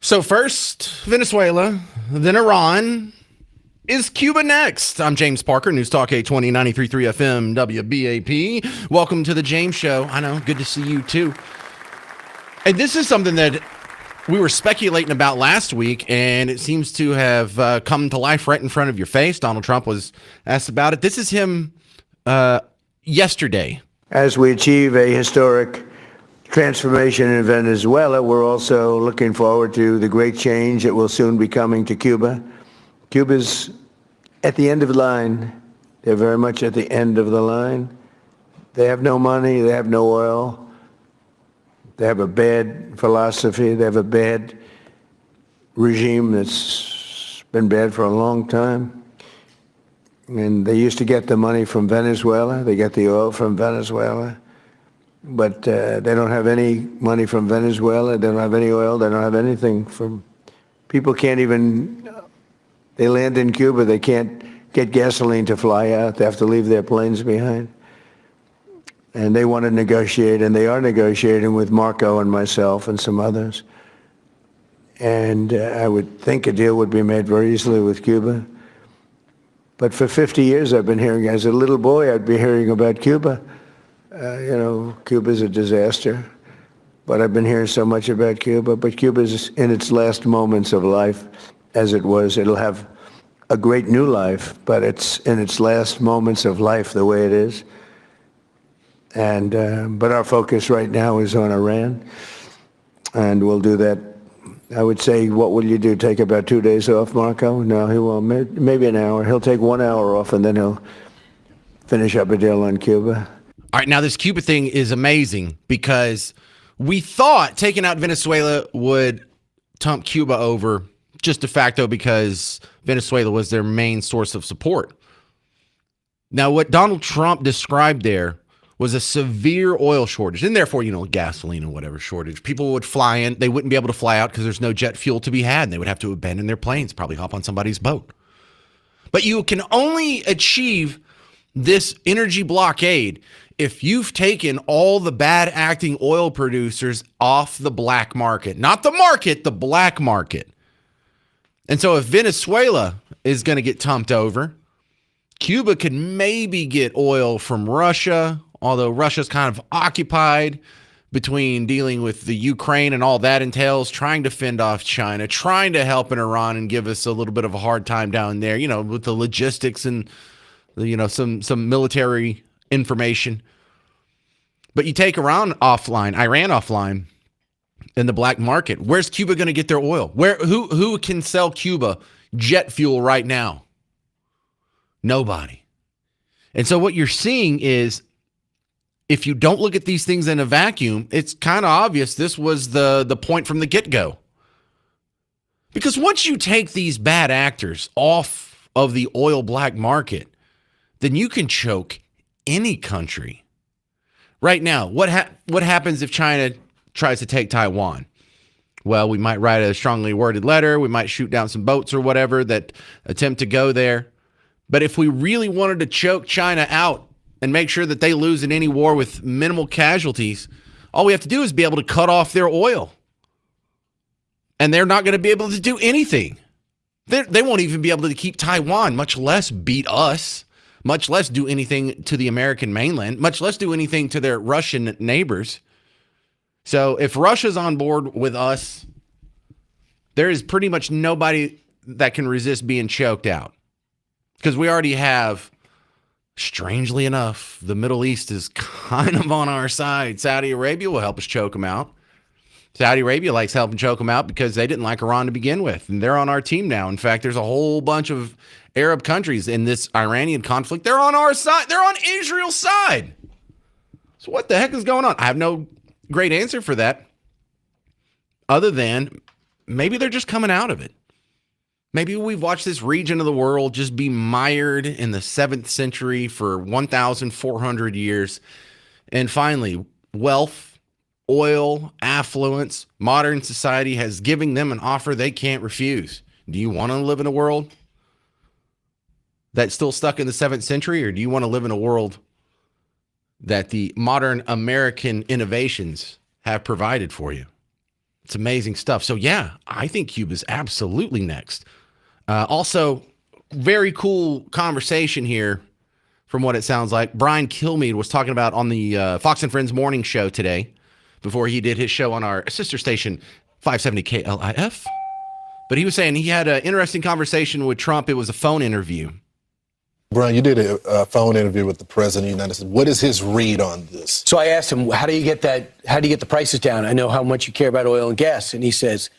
So first, Venezuela, then Iran. Is Cuba next? I'm James Parker, News Talk 820 93.3 FM WBAP. Welcome to the James Show. I know, good to see you too. And this is something that we were speculating about last week, and it seems to have come to life right in front of your face. Donald Trump was asked about it. This is him yesterday. As we achieve a historic transformation in Venezuela, we're also looking forward to the great change that will soon be coming to Cuba. Cuba's at the end of the line. They're very much at the end of the line. They have no money. They have no oil. They have a bad philosophy. They have a bad regime that's been bad for a long time. And they used to get the money from Venezuela. They get the oil from Venezuela. But they don't have any money from Venezuela. They don't have any oil. They don't have anything from... People can't even... They land in Cuba. They can't get gasoline to fly out. They have to leave their planes behind. And they want to negotiate, and they are negotiating with Marco and myself and some others. And I would think a deal would be made very easily with Cuba. But for 50 years I've been hearing, as a little boy, I'd be hearing about Cuba. Cuba's a disaster. But I've been hearing so much about Cuba. But Cuba's in its last moments of life, as it was. It'll have a great new life, but it's in its last moments of life the way it is. And but our focus right now is on Iran, and we'll do that. I would say, what will you do? Take about 2 days off, Marco? No, he won't. Maybe an hour. He'll take 1 hour off, and then he'll finish up a deal on Cuba. All right, now this Cuba thing is amazing because we thought taking out Venezuela would tump Cuba over just de facto because Venezuela was their main source of support. Now, what Donald Trump described there was a severe oil shortage, and therefore, gasoline and whatever shortage. People would fly in. They wouldn't be able to fly out because there's no jet fuel to be had, and they would have to abandon their planes, probably hop on somebody's boat. But you can only achieve this energy blockade if you've taken all the bad acting oil producers off the black market. Not the market, the black market. And so if Venezuela is going to get tumped over, Cuba could maybe get oil from Russia, although Russia's kind of occupied between dealing with the Ukraine and all that entails, trying to fend off China, trying to help in Iran and give us a little bit of a hard time down there, with the logistics and, some military information. But you take Iran offline, in the black market. Where's Cuba going to get their oil? Who can sell Cuba jet fuel right now? Nobody. And so what you're seeing is, if you don't look at these things in a vacuum, it's kind of obvious this was the point from the get-go. Because once you take these bad actors off of the oil black market, then you can choke any country. Right now, what happens if China tries to take Taiwan? Well, we might write a strongly worded letter. We might shoot down some boats or whatever that attempt to go there. But if we really wanted to choke China out and make sure that they lose in any war with minimal casualties, all we have to do is be able to cut off their oil. And they're not going to be able to do anything. They won't even be able to keep Taiwan, much less beat us, much less do anything to the American mainland, much less do anything to their Russian neighbors. So if Russia's on board with us, there is pretty much nobody that can resist being choked out. Because we already have, strangely enough, the Middle East is kind of on our side. Saudi Arabia will help us choke them out. Saudi Arabia likes helping choke them out because they didn't like Iran to begin with. And they're on our team now. In fact, there's a whole bunch of Arab countries in this Iranian conflict. They're on our side. They're on Israel's side. So what the heck is going on? I have no great answer for that, other than maybe they're just coming out of it. Maybe we've watched this region of the world just be mired in the 7th century for 1,400 years. And finally, wealth, oil, affluence, modern society has given them an offer they can't refuse. Do you want to live in a world that's still stuck in the 7th century, or do you want to live in a world that the modern American innovations have provided for you? It's amazing stuff. So yeah, I think Cuba's absolutely next. Also, very cool conversation here from what it sounds like. Brian Kilmeade was talking about on the Fox and Friends morning show today before he did his show on our sister station, 570 KLIF. But he was saying he had an interesting conversation with Trump. It was a phone interview. Brian, you did a phone interview with the president of the United States. What is his read on this? So I asked him, how do you get the prices down? I know how much you care about oil and gas. And he says,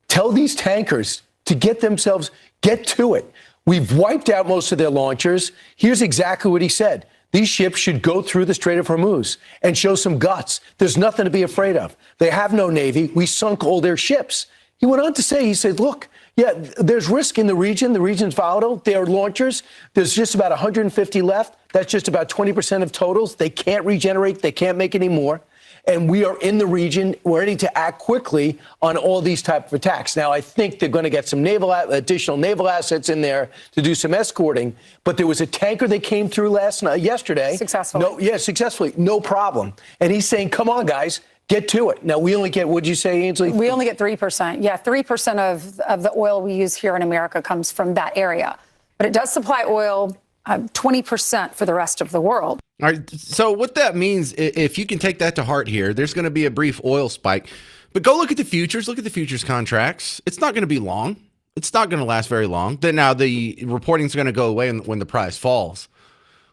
tell these tankers to get to it. We've wiped out most of their launchers. Here's exactly what he said. These ships should go through the Strait of Hormuz and show some guts. There's nothing to be afraid of. They have no navy. We sunk all their ships. He went on to say, he said, look, yeah, there's risk in the region. The region's volatile. There are launchers. There's just about 150 left. That's just about 20% of totals. They can't regenerate. They can't make any more. And we are in the region ready to act quickly on all these type of attacks. Now, I think they're going to get some additional naval assets in there to do some escorting. But there was a tanker that came through yesterday. Successfully. Successfully. No problem. And he's saying, come on, guys. Get to it. Now, we only get, what'd you say, Ainsley? We only get 3%. Yeah, 3% of the oil we use here in America comes from that area. But it does supply oil 20% for the rest of the world. All right. So what that means, if you can take that to heart here, there's going to be a brief oil spike. But go look at the futures. Look at the futures contracts. It's not going to be long. It's not going to last very long. Then now the reporting is going to go away when the price falls.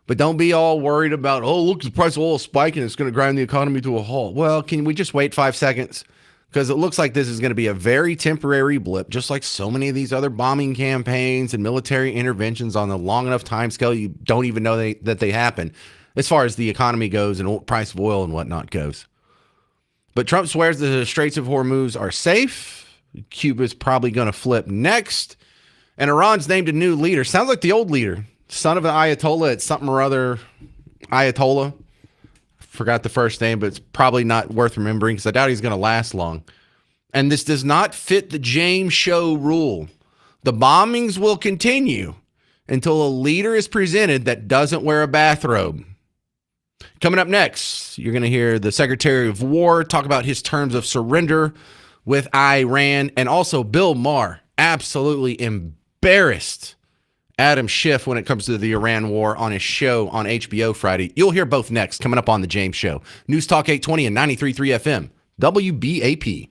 But don't be all worried about, oh, look, the price of oil is spiking. It's going to grind the economy to a halt. Well, can we just wait 5 seconds? Because it looks like this is going to be a very temporary blip, just like so many of these other bombing campaigns and military interventions on a long enough time scale you don't even know that they happen as far as the economy goes and price of oil and whatnot goes. But Trump swears the Straits of Hormuz are safe. Cuba's probably going to flip next. And Iran's named a new leader. Sounds like the old leader. Son of an Ayatollah. It's something or other. Ayatollah. Forgot the first name, but it's probably not worth remembering because I doubt he's going to last long. And this does not fit the James Show rule. The bombings will continue until a leader is presented that doesn't wear a bathrobe. Coming up next, you're going to hear the Secretary of War talk about his terms of surrender with Iran, and also Bill Maher absolutely embarrassed Adam Schiff when it comes to the Iran war on his show on HBO Friday. You'll hear both next, coming up on The James Show. News Talk 820 and 93.3 FM, WBAP.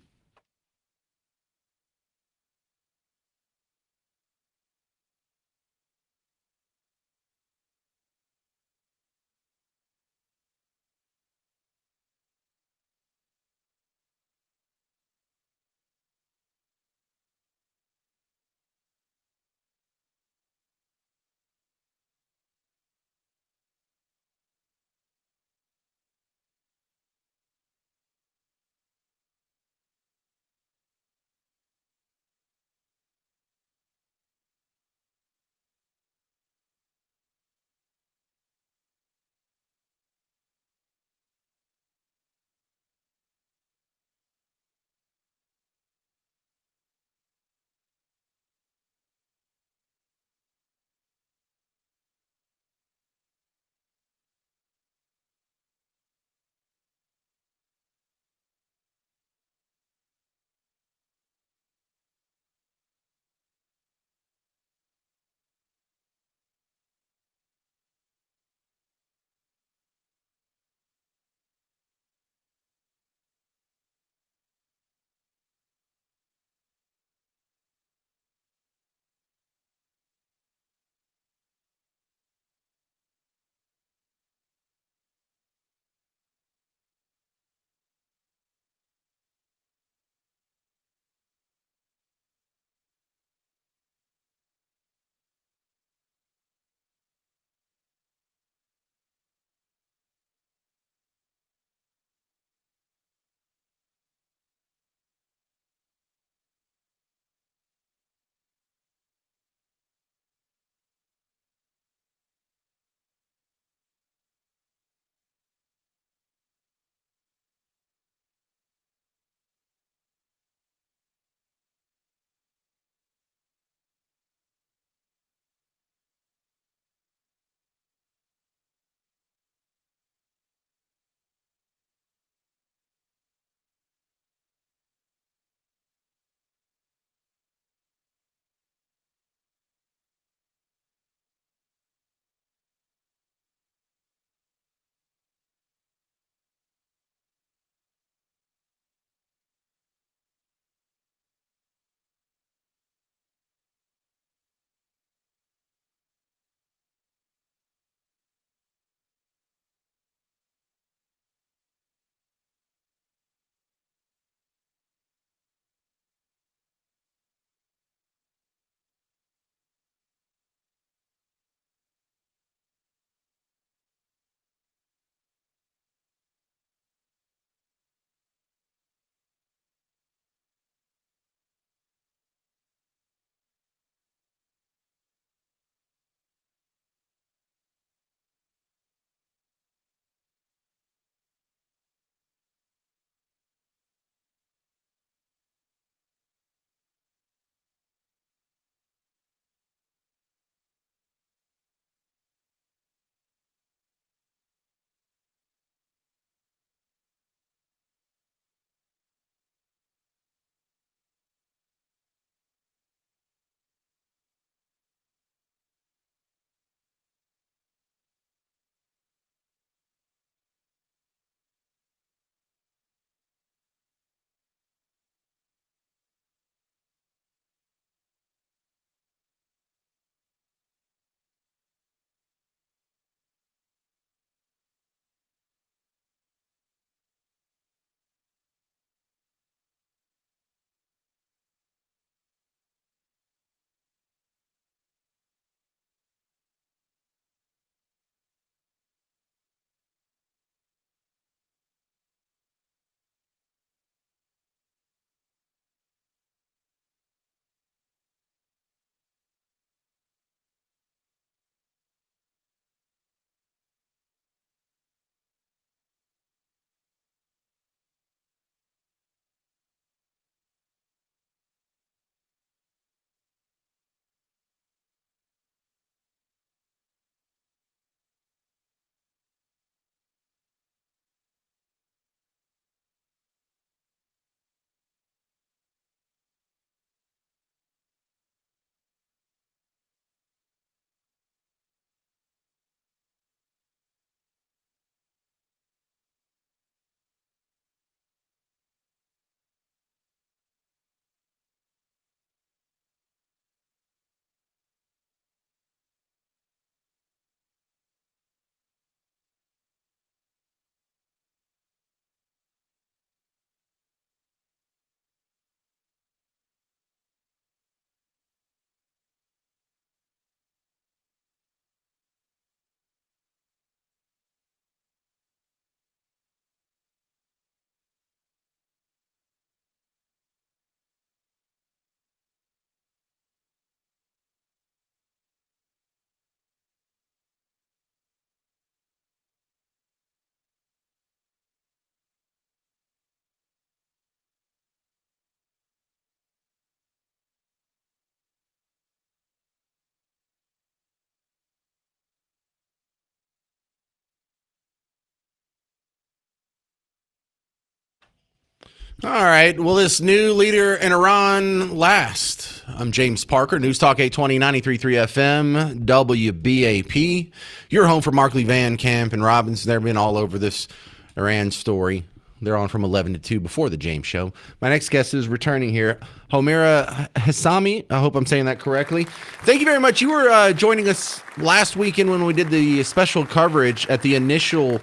All right. Will this new leader in Iran last? I'm James Parker, News Talk 820, 93.3 FM, WBAP. Your home for Markley, Van Camp, and Robinson. They've been all over this Iran story. They're on from 11 to 2 before the James Show. My next guest is returning here, Homera Hassami. I hope I'm saying that correctly. Thank you very much. You were joining us last weekend when we did the special coverage at the initial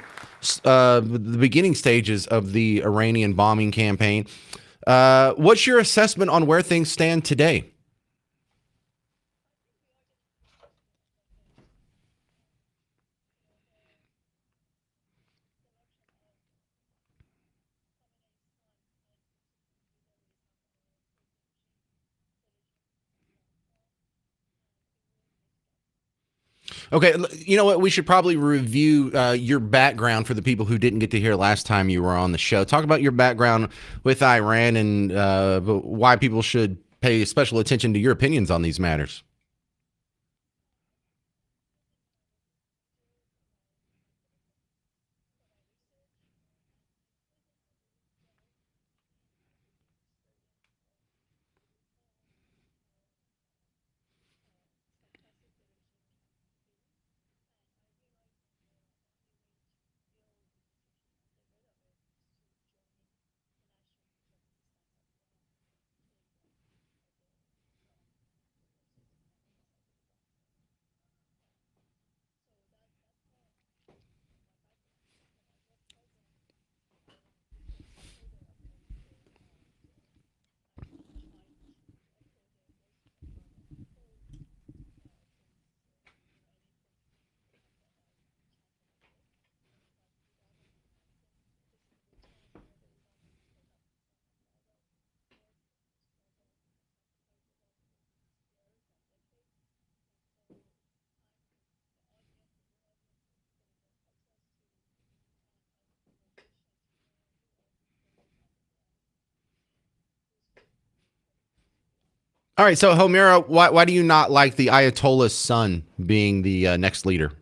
the beginning stages of the Iranian bombing campaign. What's your assessment on where things stand today? Okay, you know what? We should probably review your background for the people who didn't get to hear last time you were on the show. Talk about your background with Iran and why people should pay special attention to your opinions on these matters. All right, so Homera, why do you not like the Ayatollah's son being the next leader?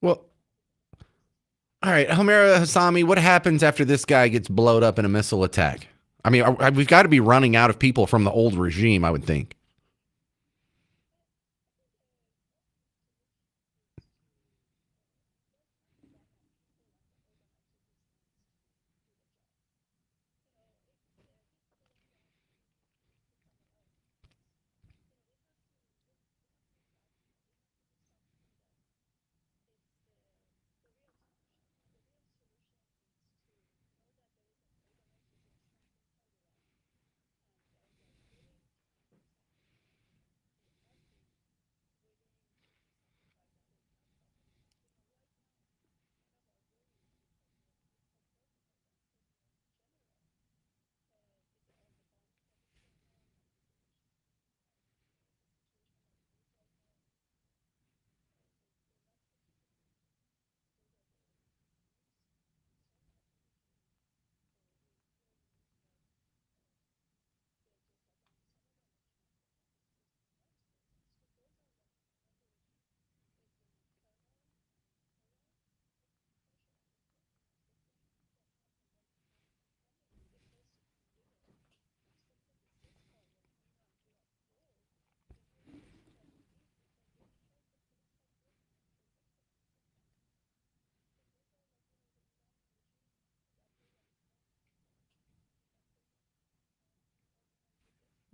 Well, all right, Homera Hassami, what happens after this guy gets blowed up in a missile attack? I mean, we've got to be running out of people from the old regime, I would think.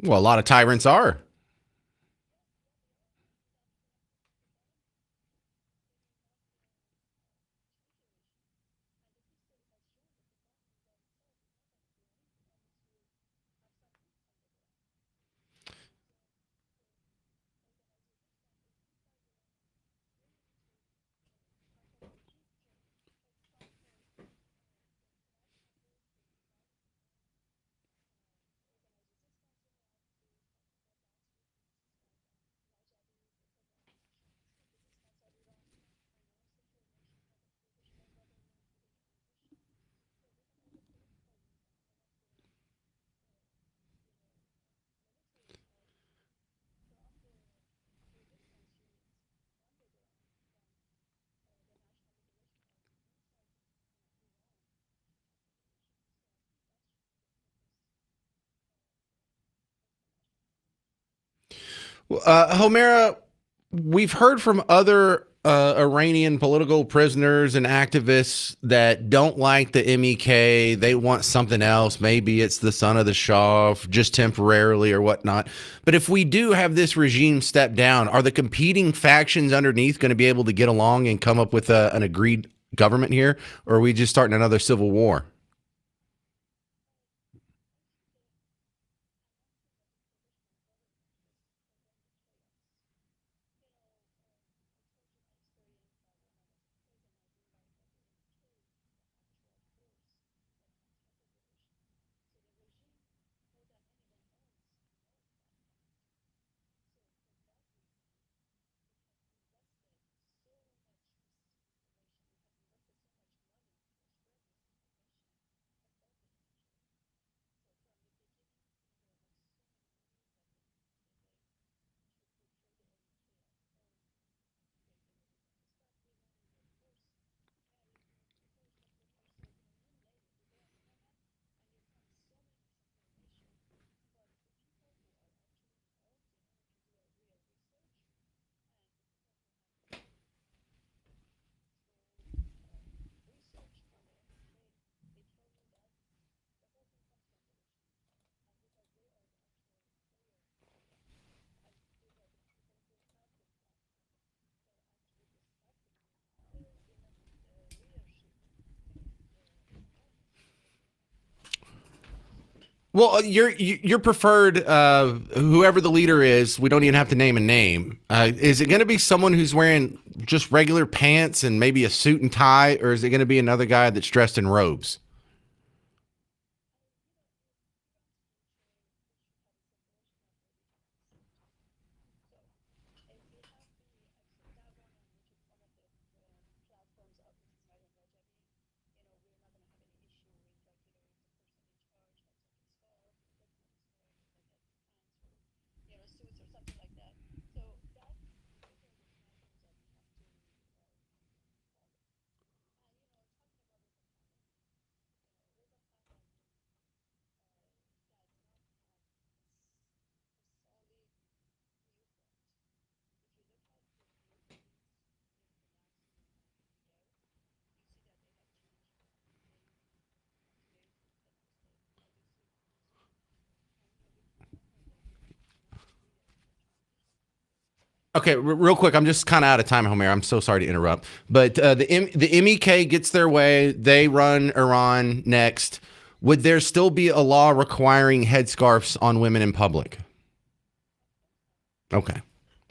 Well, a lot of tyrants are. Homera, we've heard from other Iranian political prisoners and activists that don't like the MEK. They want something else. Maybe it's the son of the Shah, just temporarily or whatnot. But if we do have this regime step down, are the competing factions underneath going to be able to get along and come up with an agreed government here? Or are we just starting another civil war? Well, your preferred, whoever the leader is, we don't even have to name a name. Is it going to be someone who's wearing just regular pants and maybe a suit and tie, or is it going to be another guy that's dressed in robes? Okay, real quick, I'm just kind of out of time, Homer. I'm so sorry to interrupt, but the MEK gets their way. They run Iran next. Would there still be a law requiring headscarves on women in public? Okay.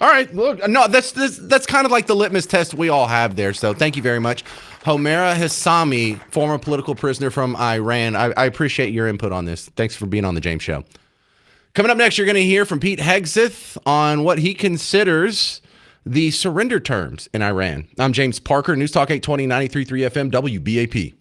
All right. Look, no, that's kind of like the litmus test we all have there. So thank you very much, Homera Hassami, former political prisoner from Iran. I appreciate your input on this. Thanks for being on the James Show. Coming up next, you're going to hear from Pete Hegseth on what he considers the surrender terms in Iran. I'm James Parker, News Talk 820, 93.3 FM, WBAP.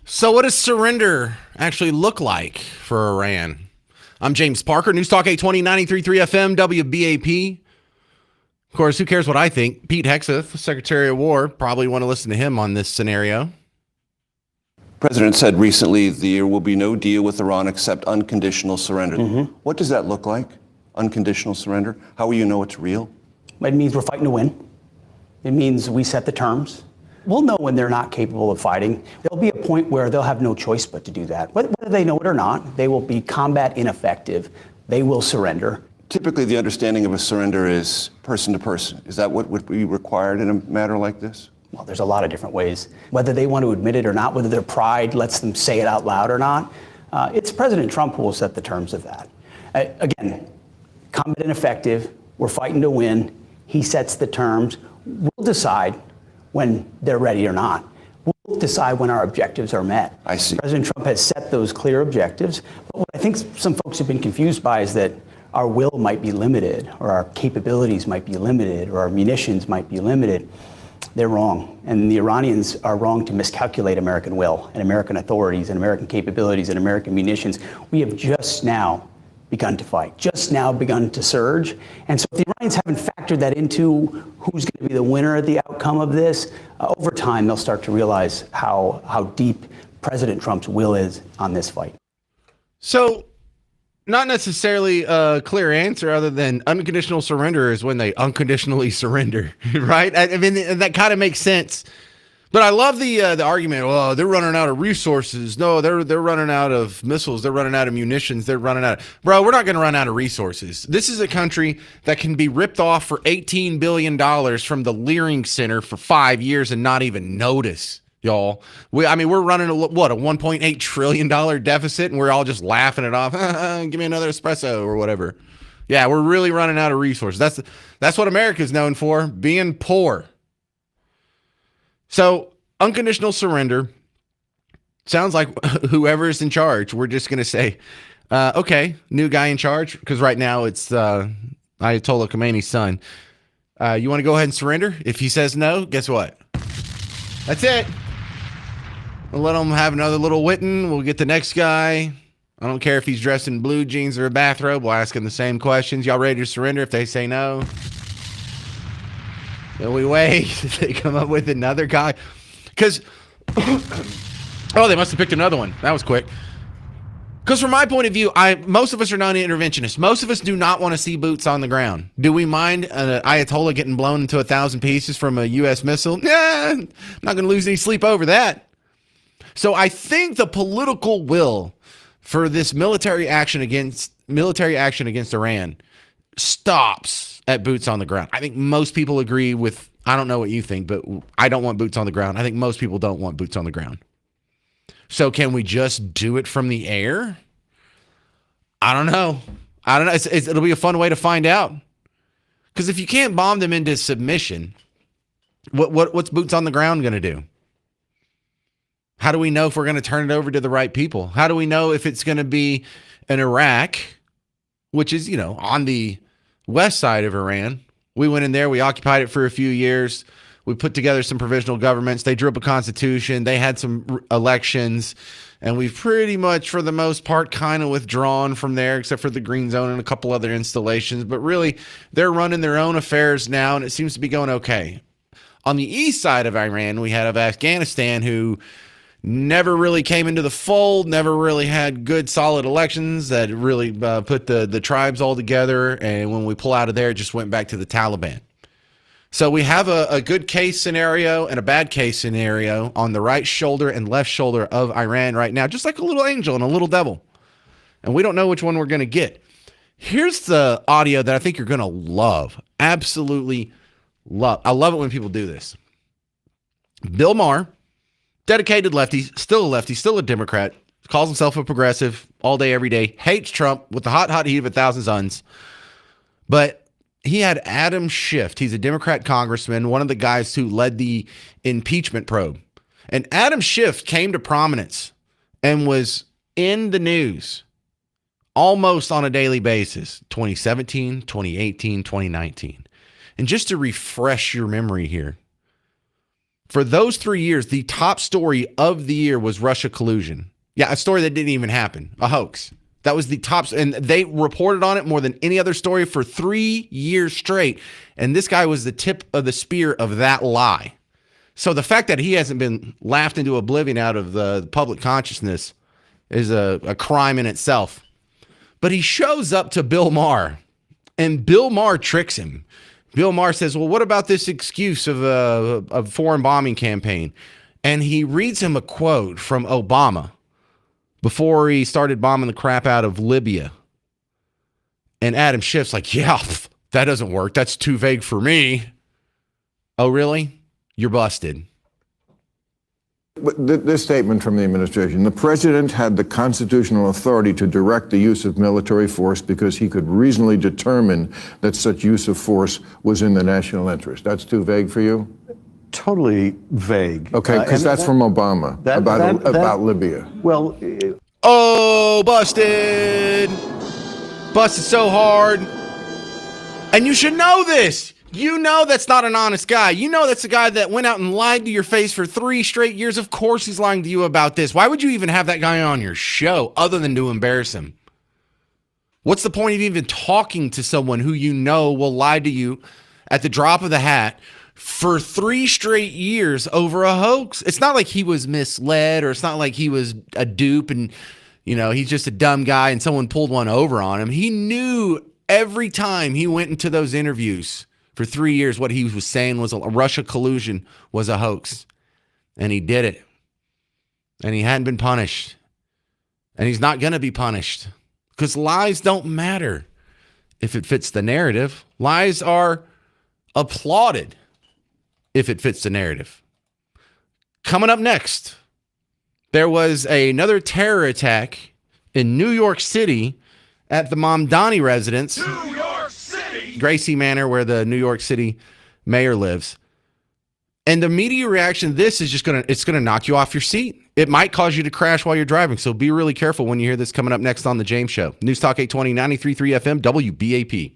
So, what does surrender actually look like for Iran? I'm James Parker, News Talk 820, 93.3 FM, WBAP. Of course, who cares what I think? Pete Hegseth, Secretary of War, probably want to listen to him on this scenario. The President said recently there will be no deal with Iran except unconditional surrender. What does that look like, unconditional surrender? How will you know it's real? It means we're fighting to win. It means we set the terms. We'll know when they're not capable of fighting. There'll be a point where they'll have no choice but to do that. Whether they know it or not, they will be combat ineffective. They will surrender. Typically, the understanding of a surrender is person to person. Is that what would be required in a matter like this? Well, there's a lot of different ways. Whether they want to admit it or not, whether their pride lets them say it out loud or not, it's President Trump who will set the terms of that. Again, combat ineffective. We're fighting to win. He sets the terms. We'll decide when they're ready or not. We'll decide when our objectives are met. I see. President Trump has set those clear objectives. But what I think some folks have been confused by is that our will might be limited, or our capabilities might be limited, or our munitions might be limited. They're wrong. And the Iranians are wrong to miscalculate American will and American authorities and American capabilities and American munitions. We have just now begun to fight, just now begun to surge. And so if the Iranians haven't factored that into who's going to be the winner of the outcome of this, over time they'll start to realize how deep President Trump's will is on this fight. So, not necessarily a clear answer other than unconditional surrender is when they unconditionally surrender, right? I mean, that kind of makes sense. But I love the argument. Oh, they're running out of resources. No, they're running out of missiles. They're running out of munitions. They're running out. Bro, we're not going to run out of resources. This is a country that can be ripped off for $18 billion from the Leering Center for 5 years and not even notice, y'all. We're running a $1.8 trillion deficit, and we're all just laughing it off. Give me another espresso or whatever. Yeah, we're really running out of resources. That's what America's known for, being poor. So, unconditional surrender sounds like whoever's in charge, we're just going to say, okay, new guy in charge, because right now it's Ayatollah Khamenei's son. You want to go ahead and surrender? If he says no, guess what? That's it. We'll let him have another little whitten. We'll get the next guy. I don't care if he's dressed in blue jeans or a bathrobe. We'll ask him the same questions. Y'all ready to surrender? If they say no, then we wait. They come up with another guy. Because, oh, they must have picked another one. That was quick. Because from my point of view, most of us are non-interventionists. Most of us do not want to see boots on the ground. Do we mind an Ayatollah getting blown into 1,000 pieces from a U.S. missile? Nah, I'm not going to lose any sleep over that. So I think the political will for this military action against Iran stops at boots on the ground. I think most people agree with, I don't know what you think, but I don't want boots on the ground. I think most people don't want boots on the ground. So can we just do it from the air? I don't know. It'll be a fun way to find out. Because if you can't bomb them into submission, what's boots on the ground going to do? How do we know if we're going to turn it over to the right people? How do we know if it's going to be in Iraq, which is, on the west side of Iran? We went in there. We occupied it for a few years. We put together some provisional governments. They drew up a constitution. They had some elections. And we've pretty much, for the most part, kind of withdrawn from there, except for the Green Zone and a couple other installations. But really, they're running their own affairs now, and it seems to be going okay. On the east side of Iran, we had Afghanistan, who never really came into the fold, never really had good, solid elections that really put the tribes all together. And when we pull out of there, it just went back to the Taliban. So we have a good case scenario and a bad case scenario on the right shoulder and left shoulder of Iran right now, just like a little angel and a little devil. And we don't know which one we're going to get. Here's the audio that I think you're going to love. Absolutely love. I love it when people do this. Bill Maher, dedicated lefty, still a Democrat, calls himself a progressive all day, every day, hates Trump with the hot heat of 1,000 suns. But he had Adam Schiff. He's a Democrat congressman, one of the guys who led the impeachment probe. And Adam Schiff came to prominence and was in the news almost on a daily basis, 2017, 2018, 2019. And just to refresh your memory here, For those 3 years, the top story of the year was Russia collusion. Yeah, a story that didn't even happen, a hoax. That was the top, and they reported on it more than any other story for 3 years straight. And this guy was the tip of the spear of that lie. So the fact that he hasn't been laughed into oblivion out of the public consciousness is a crime in itself. But he shows up to Bill Maher, and Bill Maher tricks him. Bill Maher says, well, what about this excuse of a foreign bombing campaign? And he reads him a quote from Obama before he started bombing the crap out of Libya. And Adam Schiff's like, yeah, that doesn't work. That's too vague for me. Oh, really? You're busted. But this statement from the administration, the president had the constitutional authority to direct the use of military force because he could reasonably determine that such use of force was in the national interest. That's too vague for you? Totally vague. Okay, because that's from Obama about Libya. Well, Oh, busted. Busted so hard. And you should know this. You know that's not an honest guy. You know that's a guy that went out and lied to your face for 3 straight years. Of course he's lying to you about this. Why would you even have that guy on your show other than to embarrass him? What's the point of even talking to someone who you know will lie to you at the drop of the hat for 3 straight years over a hoax? It's not like he was misled, or it's not like he was a dupe and, he's just a dumb guy and someone pulled one over on him. He knew every time he went into those interviews for 3 years what he was saying was a Russia collusion was a hoax. And he did it. And he hadn't been punished. And he's not going to be punished. Because lies don't matter if it fits the narrative. Lies are applauded if it fits the narrative. Coming up next, there was another terror attack in New York City at the Mamdani residence, New York City, Gracie Manor, where the New York City mayor lives. And the media reaction to this is just it's gonna knock you off your seat. It might cause you to crash while you're driving. So be really careful when you hear this coming up next on The James Show. News Talk 820, 93.3 FM, WBAP.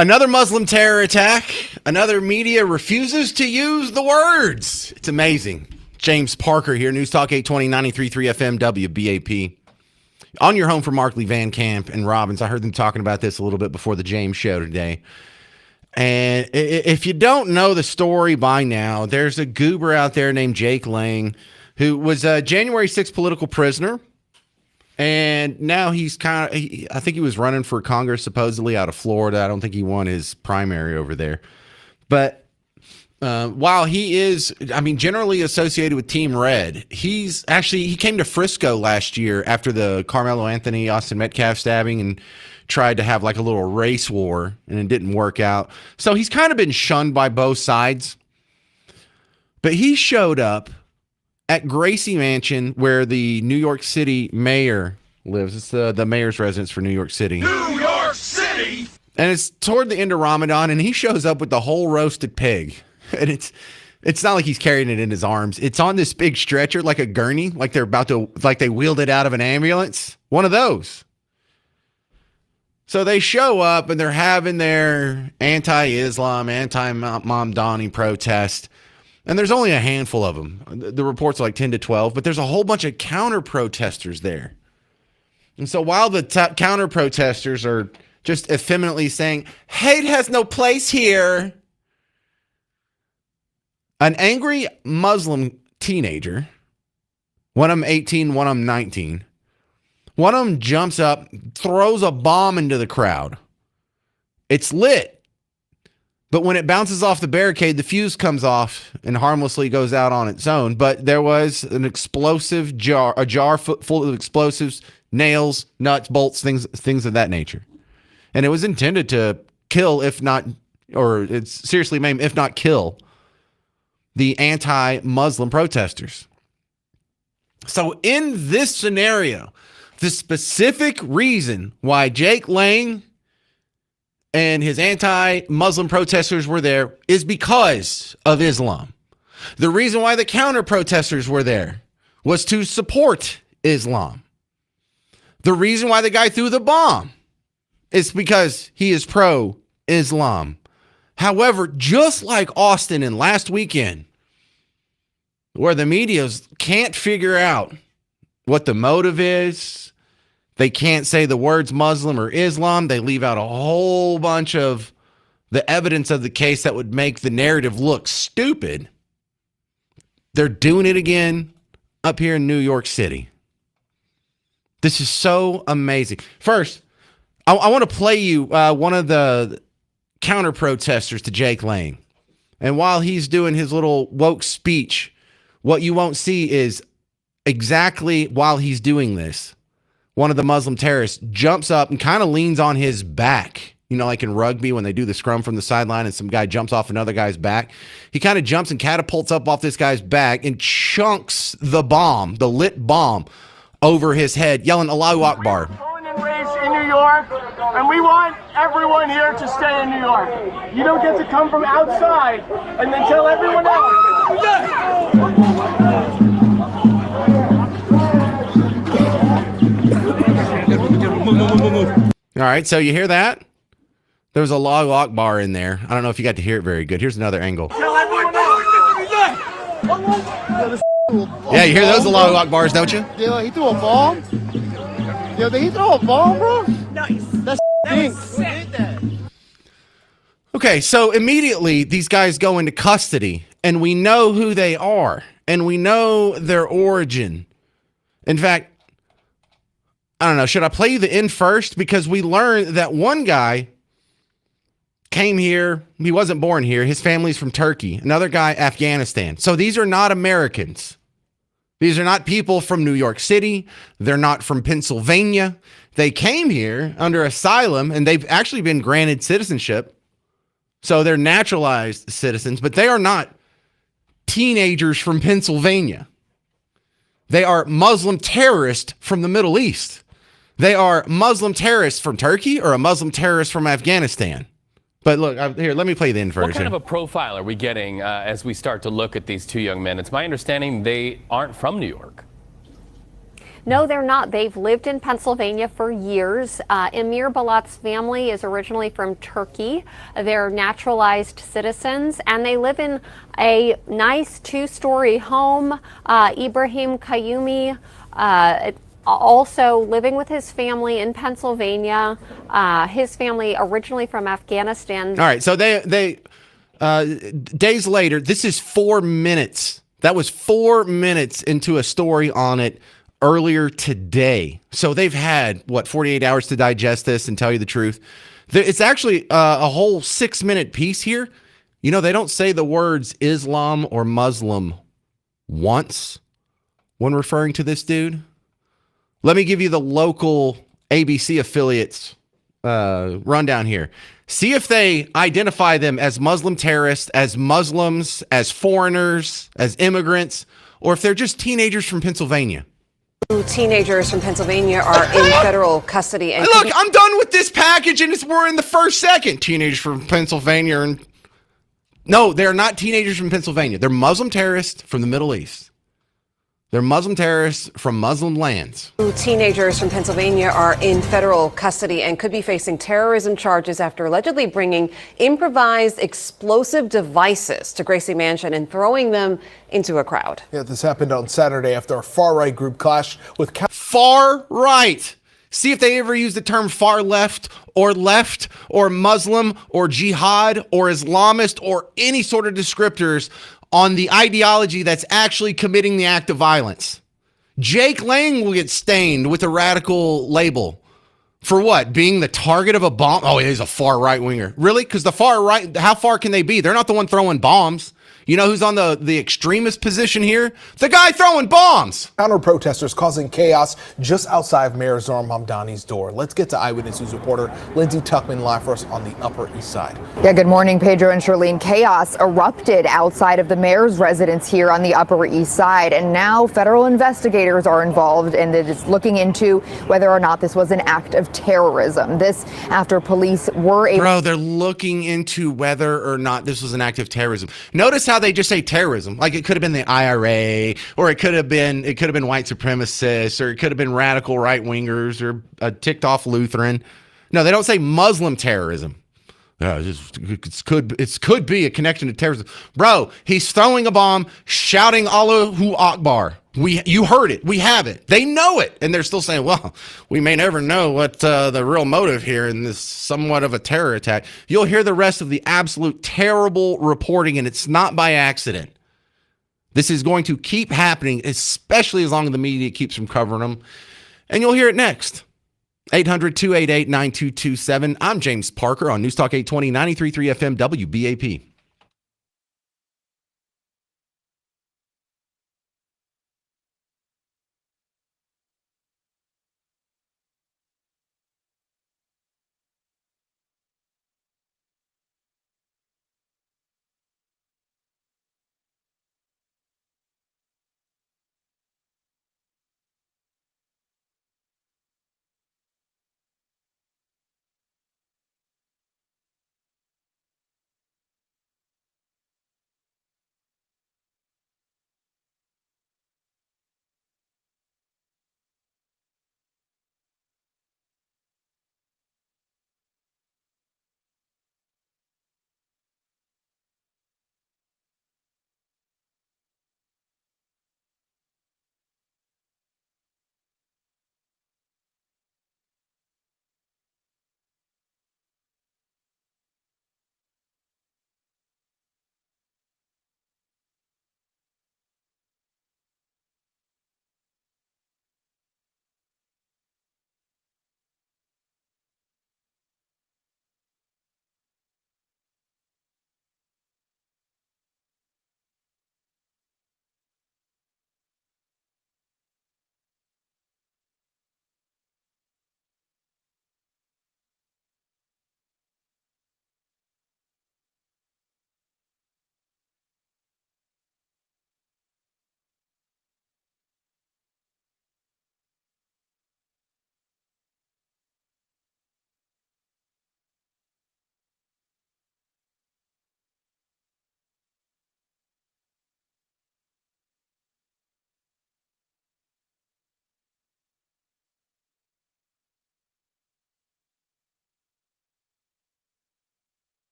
Another Muslim terror attack. Another media refuses to use the words. It's amazing. James Parker here, News Talk 820, 93.3 FM, WBAP. On your home for Markley, Van Camp, and Robbins. I heard them talking about this a little bit before the James show today. And if you don't know the story by now, there's a goober out there named Jake Lang who was a January 6th political prisoner. And now he's I think he was running for Congress supposedly out of Florida. I don't think he won his primary over there. But while he is, generally associated with Team Red, he came to Frisco last year after the Carmelo Anthony, Austin Metcalf stabbing and tried to have like a little race war, and it didn't work out. So he's kind of been shunned by both sides. But he showed up at Gracie Mansion, where the New York City mayor lives. It's the mayor's residence for New York City. New York City! And it's toward the end of Ramadan, and he shows up with the whole roasted pig. And it's not like he's carrying it in his arms. It's on this big stretcher, like a gurney, like they wheeled it out of an ambulance. One of those. So they show up, and they're having their anti-Islam, anti-Mamdani protest. And there's only a handful of them. The reports are like 10 to 12, but there's a whole bunch of counter-protesters there. And so while the counter-protesters are just effeminately saying, hate has no place here, an angry Muslim teenager, one of them 18, one of them 19, one of them jumps up, throws a bomb into the crowd. It's lit. But when it bounces off the barricade, the fuse comes off and harmlessly goes out on its own. But there was an explosive jar, a jar full of explosives, nails, nuts, bolts, things of that nature. And it was intended to kill, it's seriously maim, if not kill, the anti-Muslim protesters. So in this scenario, the specific reason why Jake Lang and his anti-Muslim protesters were there is because of Islam. The reason why the counter-protesters were there was to support Islam. The reason why the guy threw the bomb is because he is pro-Islam. However, just like Austin and last weekend, where the media can't figure out what the motive is, they can't say the words Muslim or Islam. They leave out a whole bunch of the evidence of the case that would make the narrative look stupid. They're doing it again up here in New York City. This is so amazing. First, I want to play you one of the counter-protesters to Jake Lang. And while he's doing his little woke speech, what you won't see is exactly while he's doing this, one of the Muslim terrorists jumps up and kind of leans on his back. You know, like in rugby when they do the scrum from the sideline and some guy jumps off another guy's back. He kind of jumps and catapults up off this guy's back and chunks the bomb, the lit bomb, over his head, yelling Allahu Akbar. Born and raised in New York, and we want everyone here to stay in New York. You don't get to come from outside and then tell everyone else. All right, so you hear that? There was a Allahu Akbar in there. I don't know if you got to hear it very good. Here's another angle. Yeah, you hear those Allahu Akbars, don't you? Yo, he threw a bomb? Yo, did he throw a bomb, bro? Nice. That stinks. Okay, so immediately these guys go into custody, and we know who they are, and we know their origin. In fact, I don't know, should I play you the end first? Because we learned that one guy came here. He wasn't born here. His family's from Turkey. Another guy, Afghanistan. So these are not Americans. These are not people from New York City. They're not from Pennsylvania. They came here under asylum, and they've actually been granted citizenship. So they're naturalized citizens, but they are not teenagers from Pennsylvania. They are Muslim terrorists from the Middle East. They are Muslim terrorists from Turkey or a Muslim terrorist from Afghanistan. But look, here, let me play the end version. What kind of a profile are we getting as we start to look at these two young men? It's my understanding they aren't from New York. No, they're not. They've lived in Pennsylvania for years. Emir Balat's family is originally from Turkey. They're naturalized citizens, and they live in a nice two-story home. Ibrahim Kayumi, also living with his family in Pennsylvania. His family originally from Afghanistan. All right, so they days later, this is 4 minutes. That was 4 minutes into a story on it earlier today. So they've had, 48 hours to digest this and tell you the truth. It's actually a whole 6-minute piece here. You know, they don't say the words Islam or Muslim once when referring to this dude. Let me give you the local ABC affiliates rundown here. See if they identify them as Muslim terrorists, as Muslims, as foreigners, as immigrants, or if they're just teenagers from Pennsylvania. Teenagers from Pennsylvania are in federal custody. And look, I'm done with this package, and we're in the first second. Teenagers from Pennsylvania. And no, they're not teenagers from Pennsylvania. They're Muslim terrorists from the Middle East. They're Muslim terrorists from Muslim lands. Teenagers from Pennsylvania are in federal custody and could be facing terrorism charges after allegedly bringing improvised explosive devices to Gracie Mansion and throwing them into a crowd. Yeah, this happened on Saturday after a far-right group clashed with... Far right. See if they ever use the term far left or Muslim or jihad or Islamist or any sort of descriptors on the ideology that's actually committing the act of violence. Jake Lang will get stained with a radical label. For what? Being the target of a bomb? Oh, he's a far right winger. Really? Because the far right, how far can they be? They're not the one throwing bombs. You know who's on the extremist position here? The guy throwing bombs. Counter protesters causing chaos just outside Mayor Zohran Mamdani's door. Let's get to Eyewitness News reporter Lindsay Tuckman live for us on the Upper East Side. Yeah, good morning, Pedro and Charlene. Chaos erupted outside of the mayor's residence here on the Upper East Side, and now federal investigators are involved and it is looking into whether or not this was an act of terrorism. This after police were able... Bro, they're looking into whether or not this was an act of terrorism. Notice how they just say terrorism, like it could have been the IRA, or it could have been white supremacists, or it could have been radical right wingers, or a ticked off Lutheran. No, they don't say Muslim terrorism. It could be a connection to terrorism. Bro, he's throwing a bomb, shouting Allahu Akbar. You heard it. We have it. They know it. And they're still saying, well, we may never know what the real motive here in this somewhat of a terror attack. You'll hear the rest of the absolute terrible reporting, and it's not by accident. This is going to keep happening, especially as long as the media keeps from covering them. And you'll hear it next. 800-288-9227. I'm James Parker on News Talk 820, 93.3 FM, WBAP.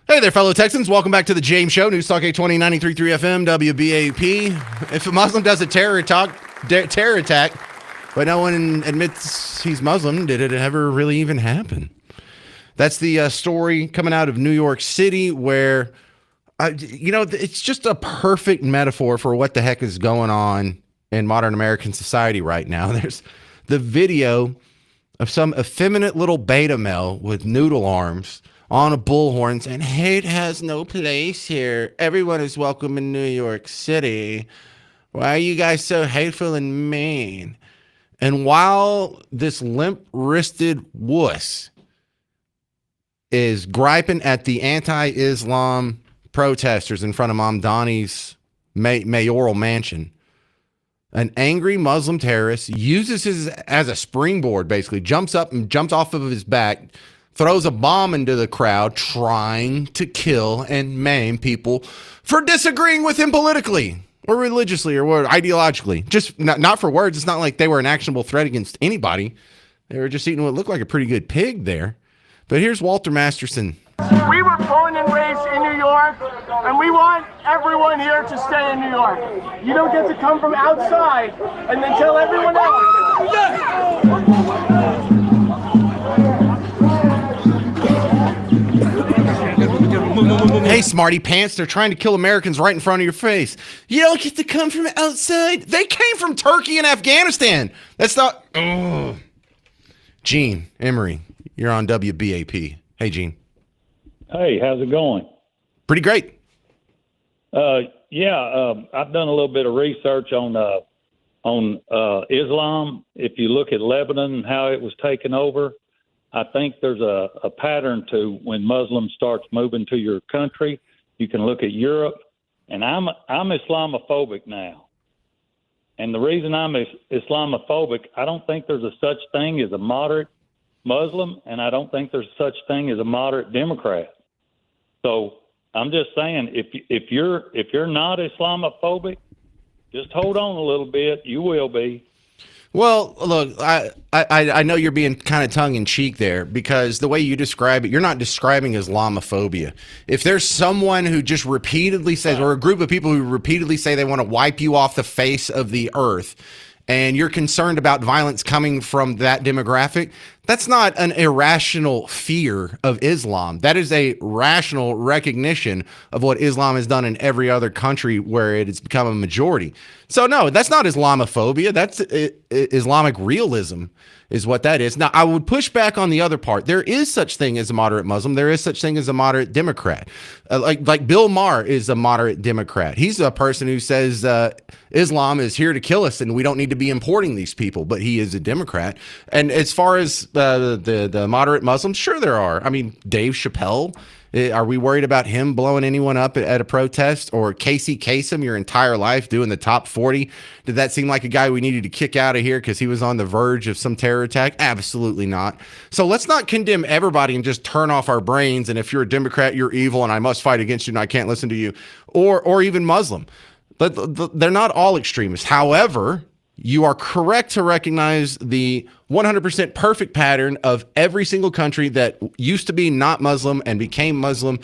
Hey there, fellow Texans. Welcome back to the James Show, News Talk 820, 93.3 FM, WBAP. If a Muslim does a terror attack, but no one admits he's Muslim, did it ever really even happen? That's the story coming out of New York City where, it's just a perfect metaphor for what the heck is going on in modern American society right now. There's the video of some effeminate little beta male with noodle arms on a bullhorn saying, hate has no place here. Everyone is welcome in New York City. Why are you guys so hateful and mean? And while this limp-wristed wuss is griping at the anti-Islam protesters in front of Mamdani's mayoral mansion, an angry Muslim terrorist uses his as a springboard, basically, jumps up and jumps off of his back, throws a bomb into the crowd, trying to kill and maim people for disagreeing with him politically or religiously or ideologically. Just not for words. It's not like they were an actionable threat against anybody. They were just eating what looked like a pretty good pig there. But here's Walter Masterson. We were born and raised in New York, and we want everyone here to stay in New York. You don't get to come from outside and then tell everyone else. Hey, smarty pants, they're trying to kill Americans right in front of your face. You don't get to come from outside. They came from Turkey and Afghanistan. That's not... Ugh. Gene Emery, you're on WBAP. Hey, Gene. Hey, how's it going? Pretty great. I've done a little bit of research on Islam. If you look at Lebanon and how it was taken over, I think there's a pattern to when Muslims starts moving to your country. You can look at Europe, and I'm Islamophobic now. And the reason I'm Islamophobic, I don't think there's a such thing as a moderate Muslim, and I don't think there's such thing as a moderate Democrat. So I'm just saying, if you're not Islamophobic, just hold on a little bit. You will be. Well, look, I know you're being kind of tongue-in-cheek there because the way you describe it, you're not describing Islamophobia. If there's someone who just repeatedly says, or a group of people who repeatedly say they want to wipe you off the face of the earth, and you're concerned about violence coming from that demographic, that's not an irrational fear of Islam. That is a rational recognition of what Islam has done in every other country where it has become a majority. So no, that's not Islamophobia. That's Islamic realism is what that is. Now, I would push back on the other part. There is such thing as a moderate Muslim. There is such thing as a moderate Democrat. Like Bill Maher is a moderate Democrat. He's a person who says Islam is here to kill us and we don't need to be importing these people, but he is a Democrat. And as far as the moderate Muslims, sure there are. I mean, Dave Chappelle, are we worried about him blowing anyone up at a protest? Or Casey Kasem your entire life doing the top 40? Did that seem like a guy we needed to kick out of here because he was on the verge of some terror attack? Absolutely not. So let's not condemn everybody and just turn off our brains. And if you're a Democrat, you're evil and I must fight against you and I can't listen to you. Or even Muslim. But they're not all extremists. However, you are correct to recognize the 100% perfect pattern of every single country that used to be not Muslim and became Muslim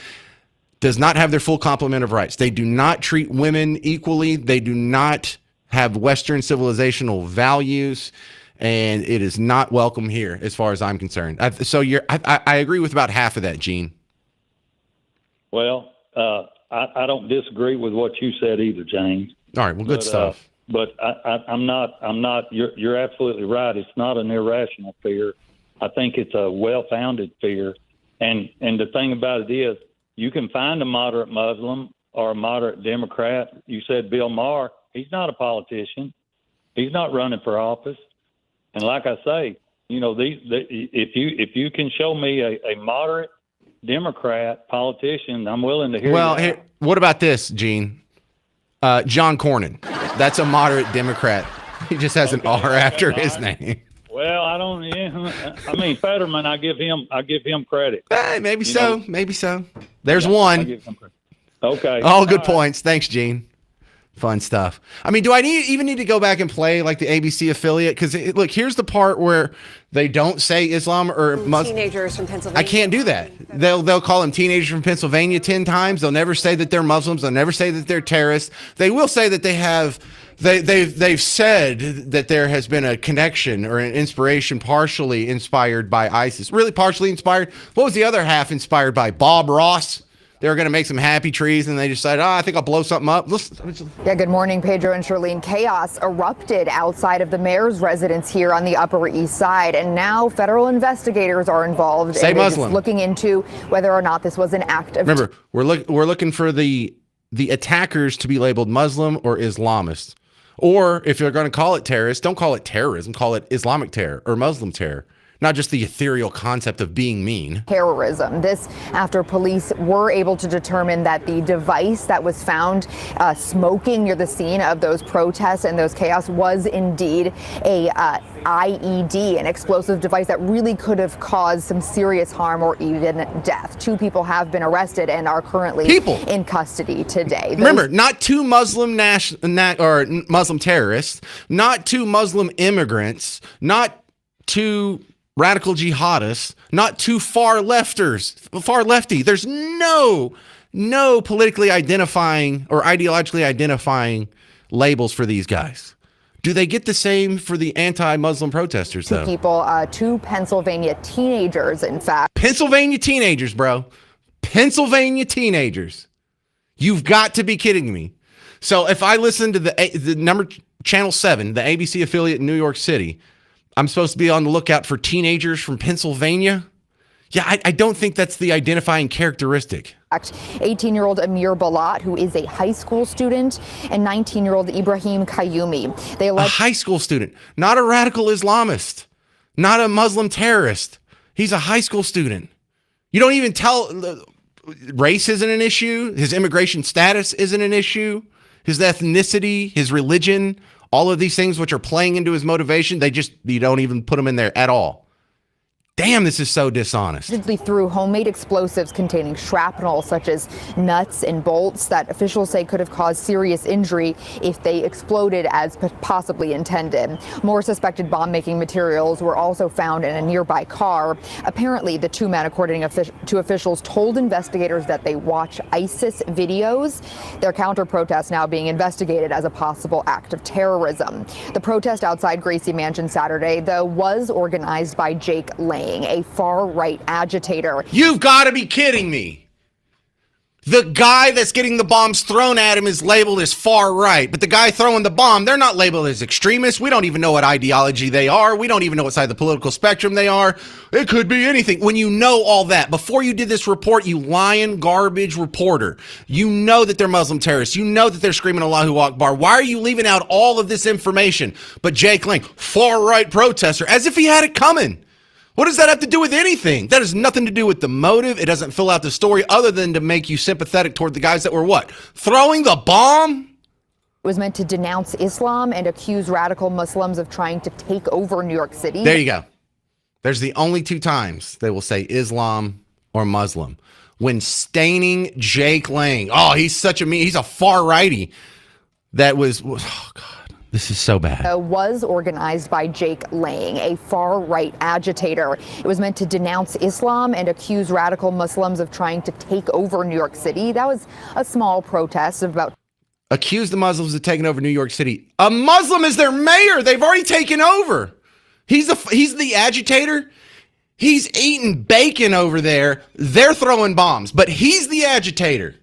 does not have their full complement of rights. They do not treat women equally. They do not have Western civilizational values, and it is not welcome here as far as I'm concerned. I agree with about half of that, Gene. Well, I don't disagree with what you said either, James. All right, well, good stuff. But I'm not. You're absolutely right. It's not an irrational fear. I think it's a well-founded fear. And the thing about it is, you can find a moderate Muslim or a moderate Democrat. You said Bill Maher. He's not a politician. He's not running for office. And like I say, if you can show me a moderate Democrat politician, I'm willing to hear. Well, what about this, Gene? John Cornyn. That's a moderate Democrat. He just has an R after his name. Well, I don't. Yeah, I mean, Fetterman. I give him credit. Hey, maybe so. Maybe so. There's one. I give him credit. Okay. All good points. Thanks, Gene. Fun stuff. I mean, do I even need to go back and play like the ABC affiliate? Because look, here's the part where they don't say Islam or Muslim. Teenagers from Pennsylvania. I can't do that. They'll call them teenagers from Pennsylvania 10 times. They'll never say that they're Muslims. They'll never say that they're terrorists. They will say that they have. They've said that there has been a connection or an inspiration partially inspired by ISIS. Really partially inspired. What was the other half inspired by? Bob Ross. They were going to make some happy trees, and they decided, I think I'll blow something up. Yeah, good morning, Pedro and Charlene. Chaos erupted outside of the mayor's residence here on the Upper East Side, and now federal investigators are involved. Say Muslim. Looking into whether or not this was an act of... Remember, we're looking for the attackers to be labeled Muslim or Islamist. Or if you're going to call it terrorist, don't call it terrorism. Call it Islamic terror or Muslim terror. Not just the ethereal concept of being mean. Terrorism. This after police were able to determine that the device that was found smoking near the scene of those protests and those chaos was indeed a IED, an explosive device that really could have caused some serious harm or even death. 2 people have been arrested and are currently in custody today. Remember, not 2 Muslim Muslim terrorists, not 2 Muslim immigrants, not 2 radical jihadists, not 2 far lefty. There's no politically identifying or ideologically identifying labels for these guys. Do they get the same for the anti-Muslim protesters, though? 2 people, 2 Pennsylvania teenagers, in fact. Pennsylvania teenagers, bro. Pennsylvania teenagers. You've got to be kidding me. So if I listen to the number Channel 7, the ABC affiliate in New York City, I'm supposed to be on the lookout for teenagers from Pennsylvania? Yeah, I don't think that's the identifying characteristic. 18-year-old Amir Balat, who is a high school student, and 19-year-old Ibrahim Qayyumi. A high school student, not a radical Islamist, not a Muslim terrorist. He's a high school student. You don't even tell... Race isn't an issue. His immigration status isn't an issue. His ethnicity, his religion... all of these things which are playing into his motivation, you don't even put them in there at all. Damn, this is so dishonest. Through homemade explosives containing shrapnel, such as nuts and bolts, that officials say could have caused serious injury if they exploded as possibly intended. More suspected bomb-making materials were also found in a nearby car. Apparently, the 2 men, according to officials, told investigators that they watch ISIS videos. Their counter-protest now being investigated as a possible act of terrorism. The protest outside Gracie Mansion Saturday, though, was organized by Jake Lang, a far-right agitator. You've got to be kidding me. The guy that's getting the bombs thrown at him is labeled as far-right, but the guy throwing the bomb, they're not labeled as extremists. We don't even know what ideology they are. We don't even know what side of the political spectrum they are. It could be anything. When you know all that, before you did this report, you lying garbage reporter, you know that they're Muslim terrorists. You know that they're screaming Allahu Akbar. Why are you leaving out all of this information? But Jake Lang, far-right protester, as if he had it coming. What does that have to do with anything? That has nothing to do with the motive. It doesn't fill out the story other than to make you sympathetic toward the guys that were what? Throwing the bomb? It was meant to denounce Islam and accuse radical Muslims of trying to take over New York City. There you go. There's the only 2 times they will say Islam or Muslim. When staining Jake Lang. Oh, he's a far righty. That was, oh God. This is so bad. Was organized by Jake Lang, a far-right agitator. It was meant to denounce Islam and accuse radical Muslims of trying to take over New York City. That was a small protest of about... Accuse the Muslims of taking over New York City. A Muslim is their mayor. They've already taken over. He's the agitator. He's eating bacon over there. They're throwing bombs, but he's the agitator.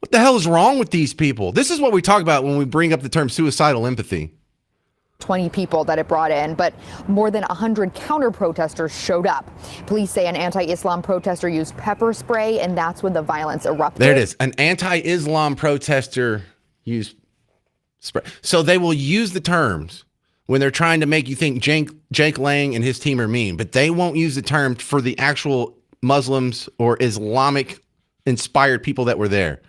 What the hell is wrong with these people? This is what we talk about when we bring up the term suicidal empathy. 20 people that it brought in, but more than 100 counter-protesters showed up. Police say an anti-Islam protester used pepper spray, and that's when the violence erupted. There it is. An anti-Islam protester used spray. So they will use the terms when they're trying to make you think Jake Lang and his team are mean, but they won't use the term for the actual Muslims or Islamic-inspired people that were there.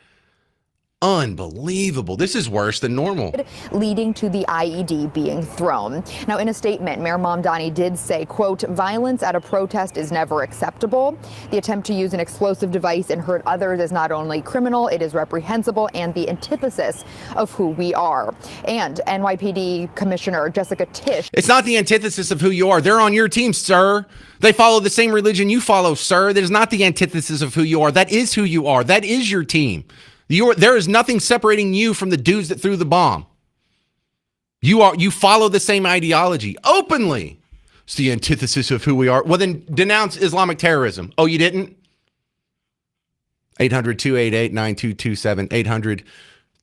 Unbelievable. This is worse than normal. Leading to the IED being thrown. Now, in a statement, Mayor Mamdani did say, quote, violence at a protest is never acceptable. The attempt to use an explosive device and hurt others is not only criminal, it is reprehensible and the antithesis of who we are. And NYPD Commissioner Jessica Tisch. It's not the antithesis of who you are. They're on your team, sir. They follow the same religion you follow, sir. That is not the antithesis of who you are. That is who you are. That is your team. There is nothing separating you from the dudes that threw the bomb. You follow the same ideology openly. It's the antithesis of who we are. Well, then denounce Islamic terrorism. Oh, you didn't? 800-288-9227.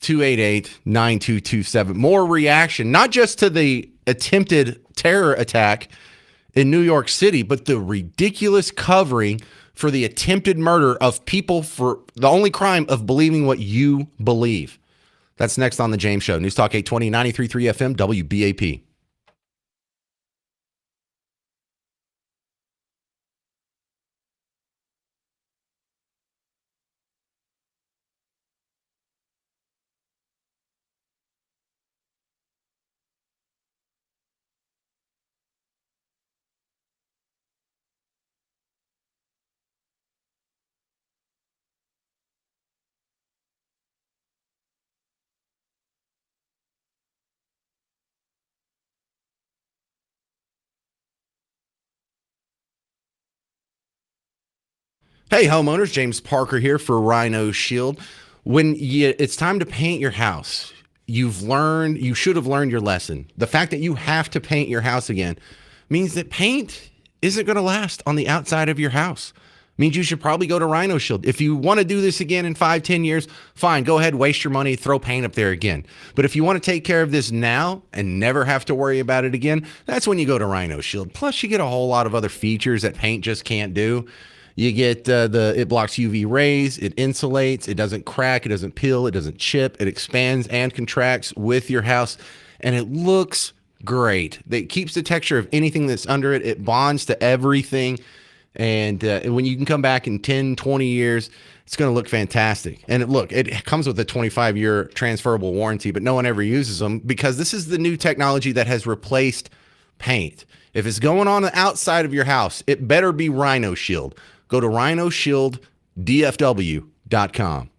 800-288-9227. More reaction, not just to the attempted terror attack in New York City, but the ridiculous covering for the attempted murder of people for the only crime of believing what you believe. That's next on The James Show. News Talk 820, 93.3 FM, WBAP. Hey, homeowners, James Parker here for Rhino Shield. It's time to paint your house, you should have learned your lesson. The fact that you have to paint your house again means that paint isn't going to last on the outside of your house. Means you should probably go to Rhino Shield. If you want to do this again in 5-10 years, fine, go ahead, waste your money, throw paint up there again. But if you want to take care of this now and never have to worry about it again, that's when you go to Rhino Shield. Plus, you get a whole lot of other features that paint just can't do. You get it blocks UV rays, it insulates, it doesn't crack, it doesn't peel, it doesn't chip, it expands and contracts with your house, and it looks great. It keeps the texture of anything that's under it. It bonds to everything, and when you can come back in 10, 20 years, it's going to look fantastic. And it comes with a 25-year transferable warranty, but no one ever uses them because this is the new technology that has replaced paint. If it's going on the outside of your house, it better be Rhino Shield. Go to rhinoshieldDFW.com.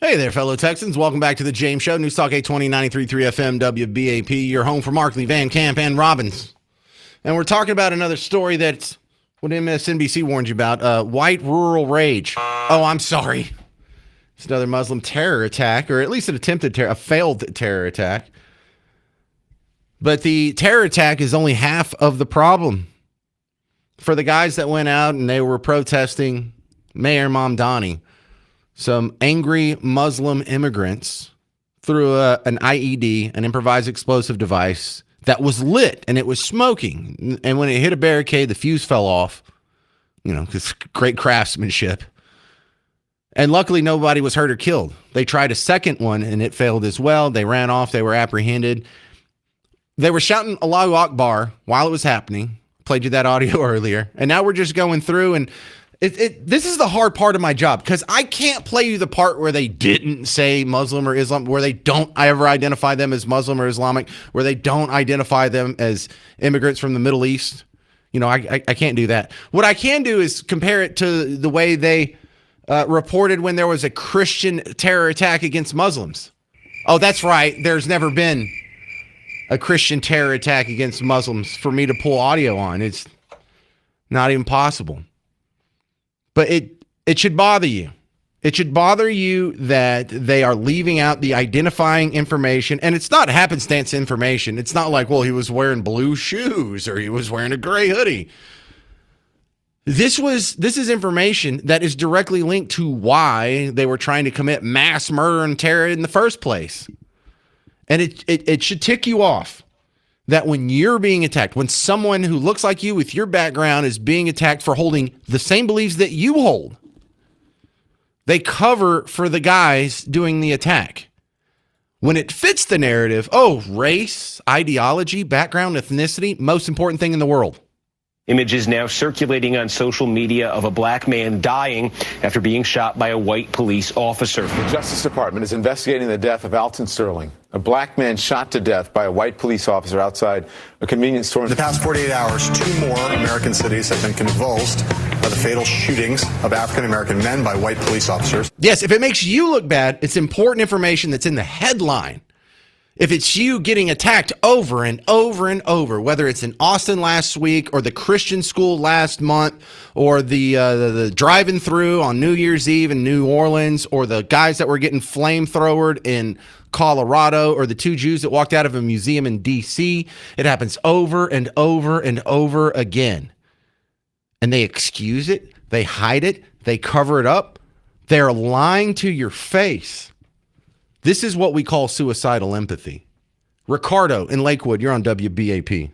Hey there, fellow Texans. Welcome back to the James Show. News Talk 820, 93.3 FM, WBAP. Your home for Markley, Van Camp, and Robbins. And we're talking about another story that's what MSNBC warned you about, white rural rage. Oh, I'm sorry. It's another Muslim terror attack, or at least a failed terror attack. But the terror attack is only half of the problem. For the guys that went out and they were protesting Mayor Mamdani, some angry Muslim immigrants threw an IED, an improvised explosive device, that was lit and it was smoking. And when it hit a barricade, the fuse fell off. You know, it's great craftsmanship. And luckily, nobody was hurt or killed. They tried a second one and it failed as well. They ran off. They were apprehended. They were shouting Allahu Akbar while it was happening. Played you that audio earlier. And now we're just going through and this is the hard part of my job because I can't play you the part where they didn't say Muslim or Islam, where they don't ever identify them as Muslim or Islamic, where they don't identify them as immigrants from the Middle East. You know, I can't do that. What I can do is compare it to the way they reported when there was a Christian terror attack against Muslims. Oh, that's right. There's never been a Christian terror attack against Muslims for me to pull audio on. It's not even possible. But it should bother you. It should bother you that they are leaving out the identifying information. And it's not happenstance information. It's not like, well, he was wearing blue shoes or he was wearing a gray hoodie. This is information that is directly linked to why they were trying to commit mass murder and terror in the first place. And it should tick you off that when you're being attacked, when someone who looks like you with your background is being attacked for holding the same beliefs that you hold, they cover for the guys doing the attack. When it fits the narrative, oh, race, ideology, background, ethnicity, most important thing in the world. Images now circulating on social media of a black man dying after being shot by a white police officer. The Justice Department is investigating the death of Alton Sterling, a black man shot to death by a white police officer outside a convenience store. In the past 48 hours, 2 more American cities have been convulsed by the fatal shootings of African-American men by white police officers. Yes, if it makes you look bad, it's important information that's in the headline. If it's you getting attacked over and over and over, whether it's in Austin last week or the Christian school last month or the driving through on New Year's Eve in New Orleans or the guys that were getting flamethrowered in Colorado or the 2 Jews that walked out of a museum in D.C., it happens over and over and over again. And they excuse it, they hide it, they cover it up. They're lying to your face. This is what we call suicidal empathy. Ricardo in Lakewood, you're on WBAP.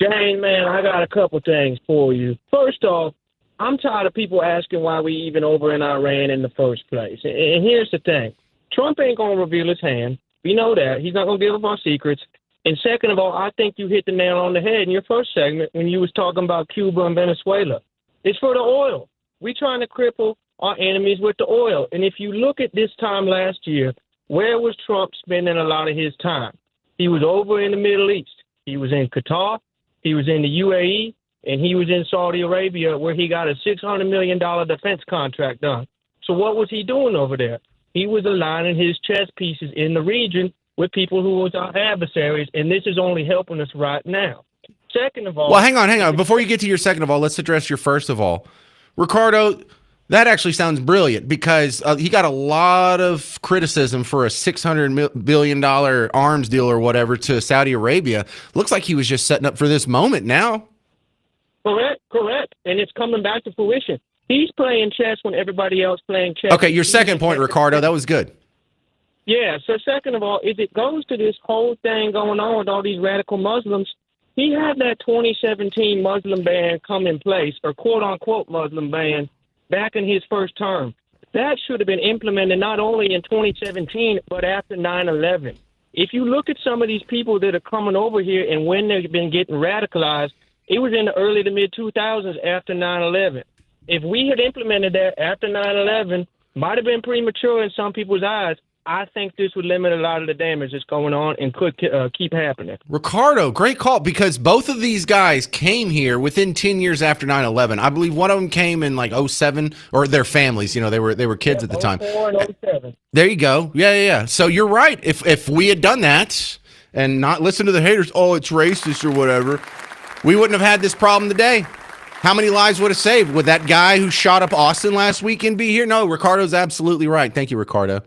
Jane, man, I got a couple things for you. First off, I'm tired of people asking why we even over in Iran in the first place. And here's the thing. Trump ain't going to reveal his hand. We know that. He's not going to give up our secrets. And second of all, I think you hit the nail on the head in your first segment when you was talking about Cuba and Venezuela. It's for the oil. We're trying to cripple our enemies with the oil. And if you look at this time last year, where was Trump spending a lot of his time? He was over in the Middle East. He was in Qatar, he was in the UAE, and he was in Saudi Arabia where he got a $600 million defense contract done. So what was he doing over there? He was aligning his chess pieces in the region with people who was our adversaries, and this is only helping us right now. Second of all... Well, hang on. Before you get to your second of all, let's address your first of all. Ricardo, that actually sounds brilliant because he got a lot of criticism for a $600 billion arms deal or whatever to Saudi Arabia. Looks like he was just setting up for this moment now. Correct. And it's coming back to fruition. He's playing chess when everybody else playing chess. Okay, your second point, Ricardo, that was good. Yeah, so second of all, if it goes to this whole thing going on with all these radical Muslims, he had that 2017 Muslim ban come in place, or quote-unquote Muslim ban, back in his first term. That should have been implemented not only in 2017, but after 9/11. If you look at some of these people that are coming over here and when they've been getting radicalized, it was in the early to mid-2000s after 9/11. If we had implemented that after 9/11, might have been premature in some people's eyes. I think this would limit a lot of the damage that's going on and could keep happening. Ricardo, great call, because both of these guys came here within 10 years after 9/11. I believe one of them came in like '07, or their families, they were kids at the time. 04 and 07. There you go. Yeah. So you're right. If we had done that and not listened to the haters, oh, it's racist or whatever, we wouldn't have had this problem today. How many lives would have saved? Would that guy who shot up Austin last weekend be here? No, Ricardo's absolutely right. Thank you, Ricardo.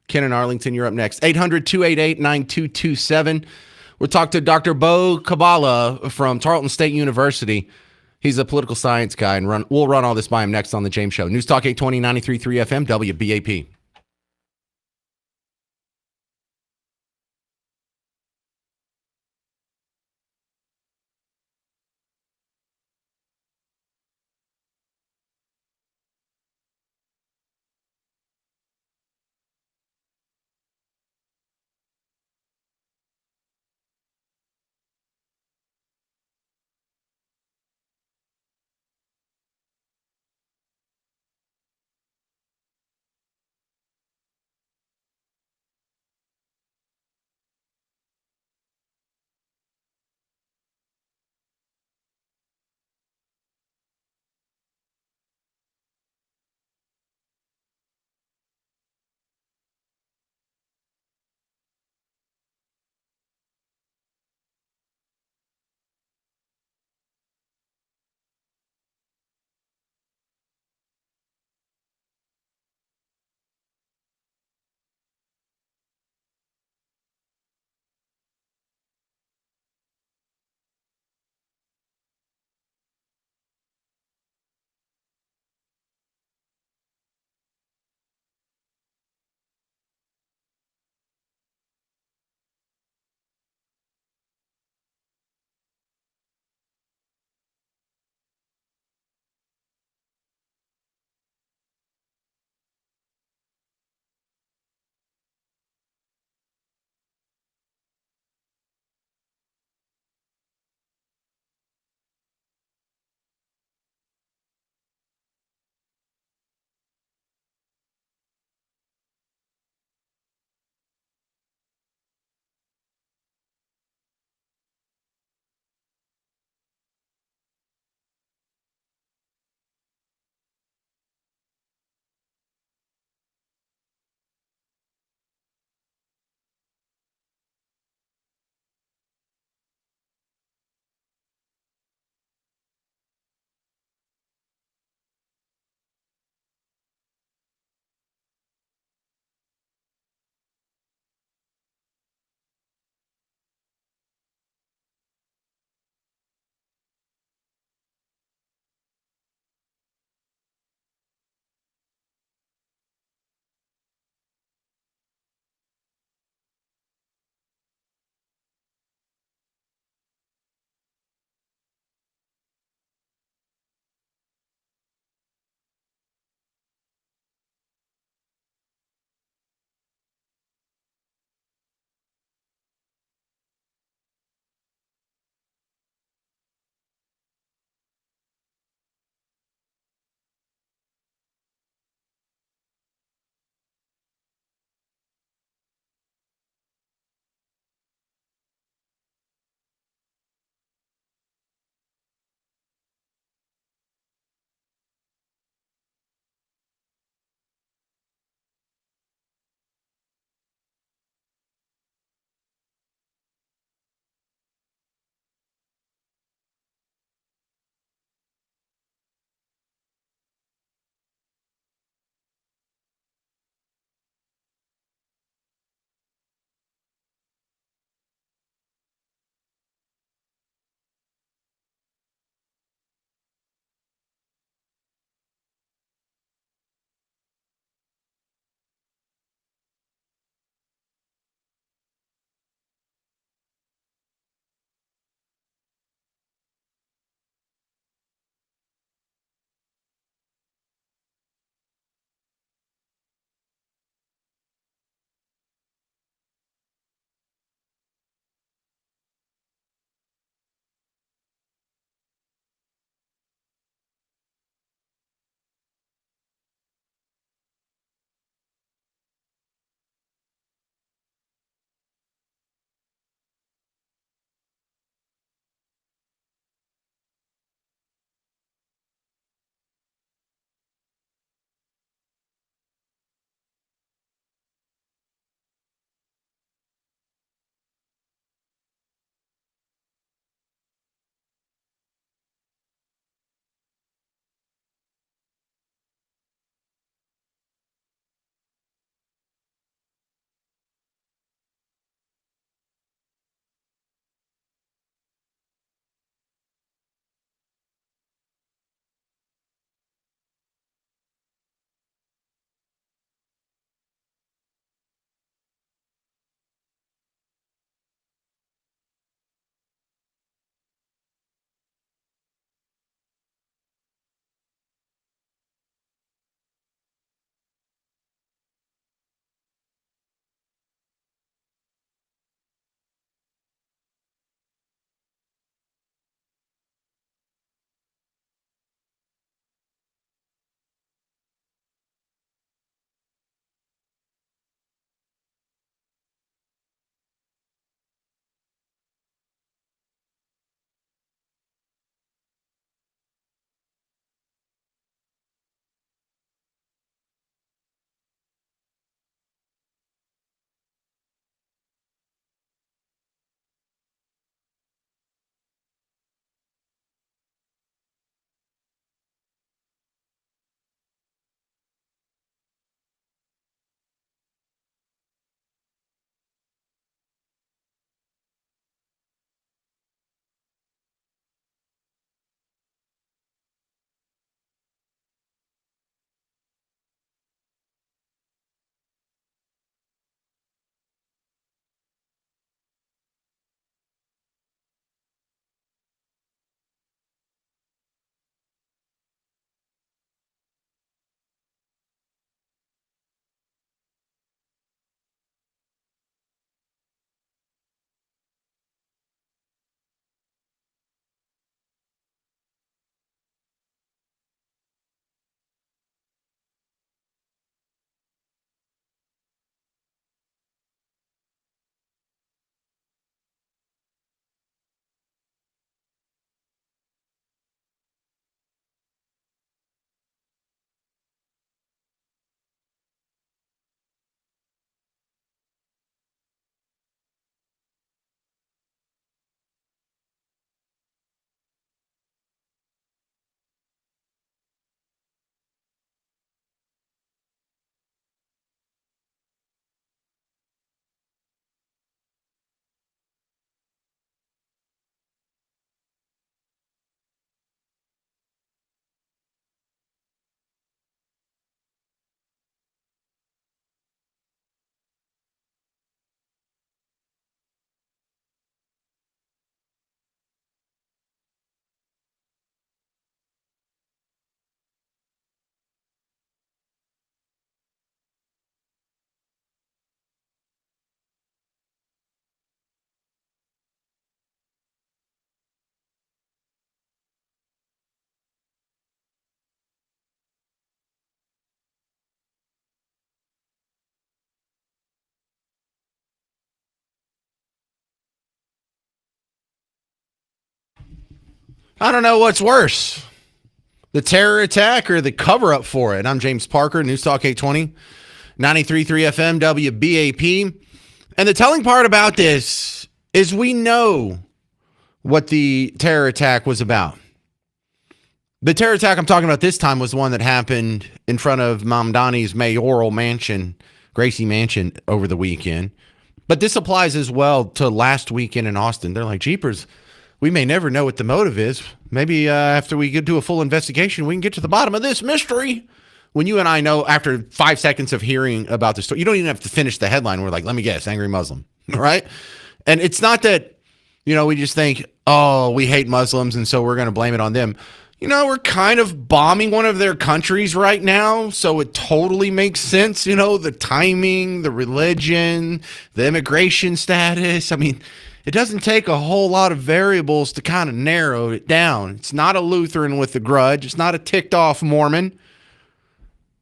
Ken in Arlington, you're up next. 800-288-9227. We'll talk to Dr. Bo Kabbalah from Tarleton State University. He's a political science guy, and we'll run all this by him next on The James Show. News Talk 820, 93.3 FM, WBAP. I don't know what's worse, the terror attack or the cover up for it. I'm James Parker, News Talk 820, 93.3 FM, WBAP. And the telling part about this is we know what the terror attack was about. The terror attack I'm talking about this time was the one that happened in front of Mamdani's mayoral mansion, Gracie Mansion, over the weekend. But this applies as well to last weekend in Austin. They're like, jeepers, we may never know what the motive is. Maybe after we do a full investigation, we can get to the bottom of this mystery. When you and I know after 5 seconds of hearing about the story, you don't even have to finish the headline. We're like, let me guess, angry Muslim, right? And it's not that, we just think, oh, we hate Muslims, and so we're going to blame it on them. We're kind of bombing one of their countries right now, so it totally makes sense, the timing, the religion, the immigration status. I mean, it doesn't take a whole lot of variables to kind of narrow it down. It's not a Lutheran with a grudge. It's not a ticked-off Mormon.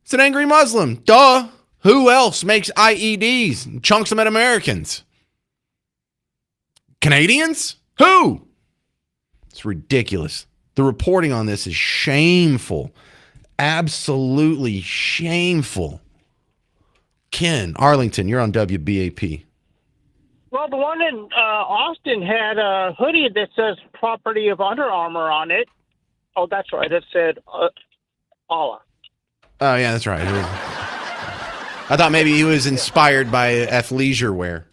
It's an angry Muslim. Duh. Who else makes IEDs and chunks them at Americans? Canadians? Who? It's ridiculous. The reporting on this is shameful. Absolutely shameful. Ken, Arlington, you're on WBAP. Well, the one in Austin had a hoodie that says property of Under Armour on it. Oh, that's right. It said Allah. Oh, yeah, that's right. I thought maybe he was inspired by athleisure wear.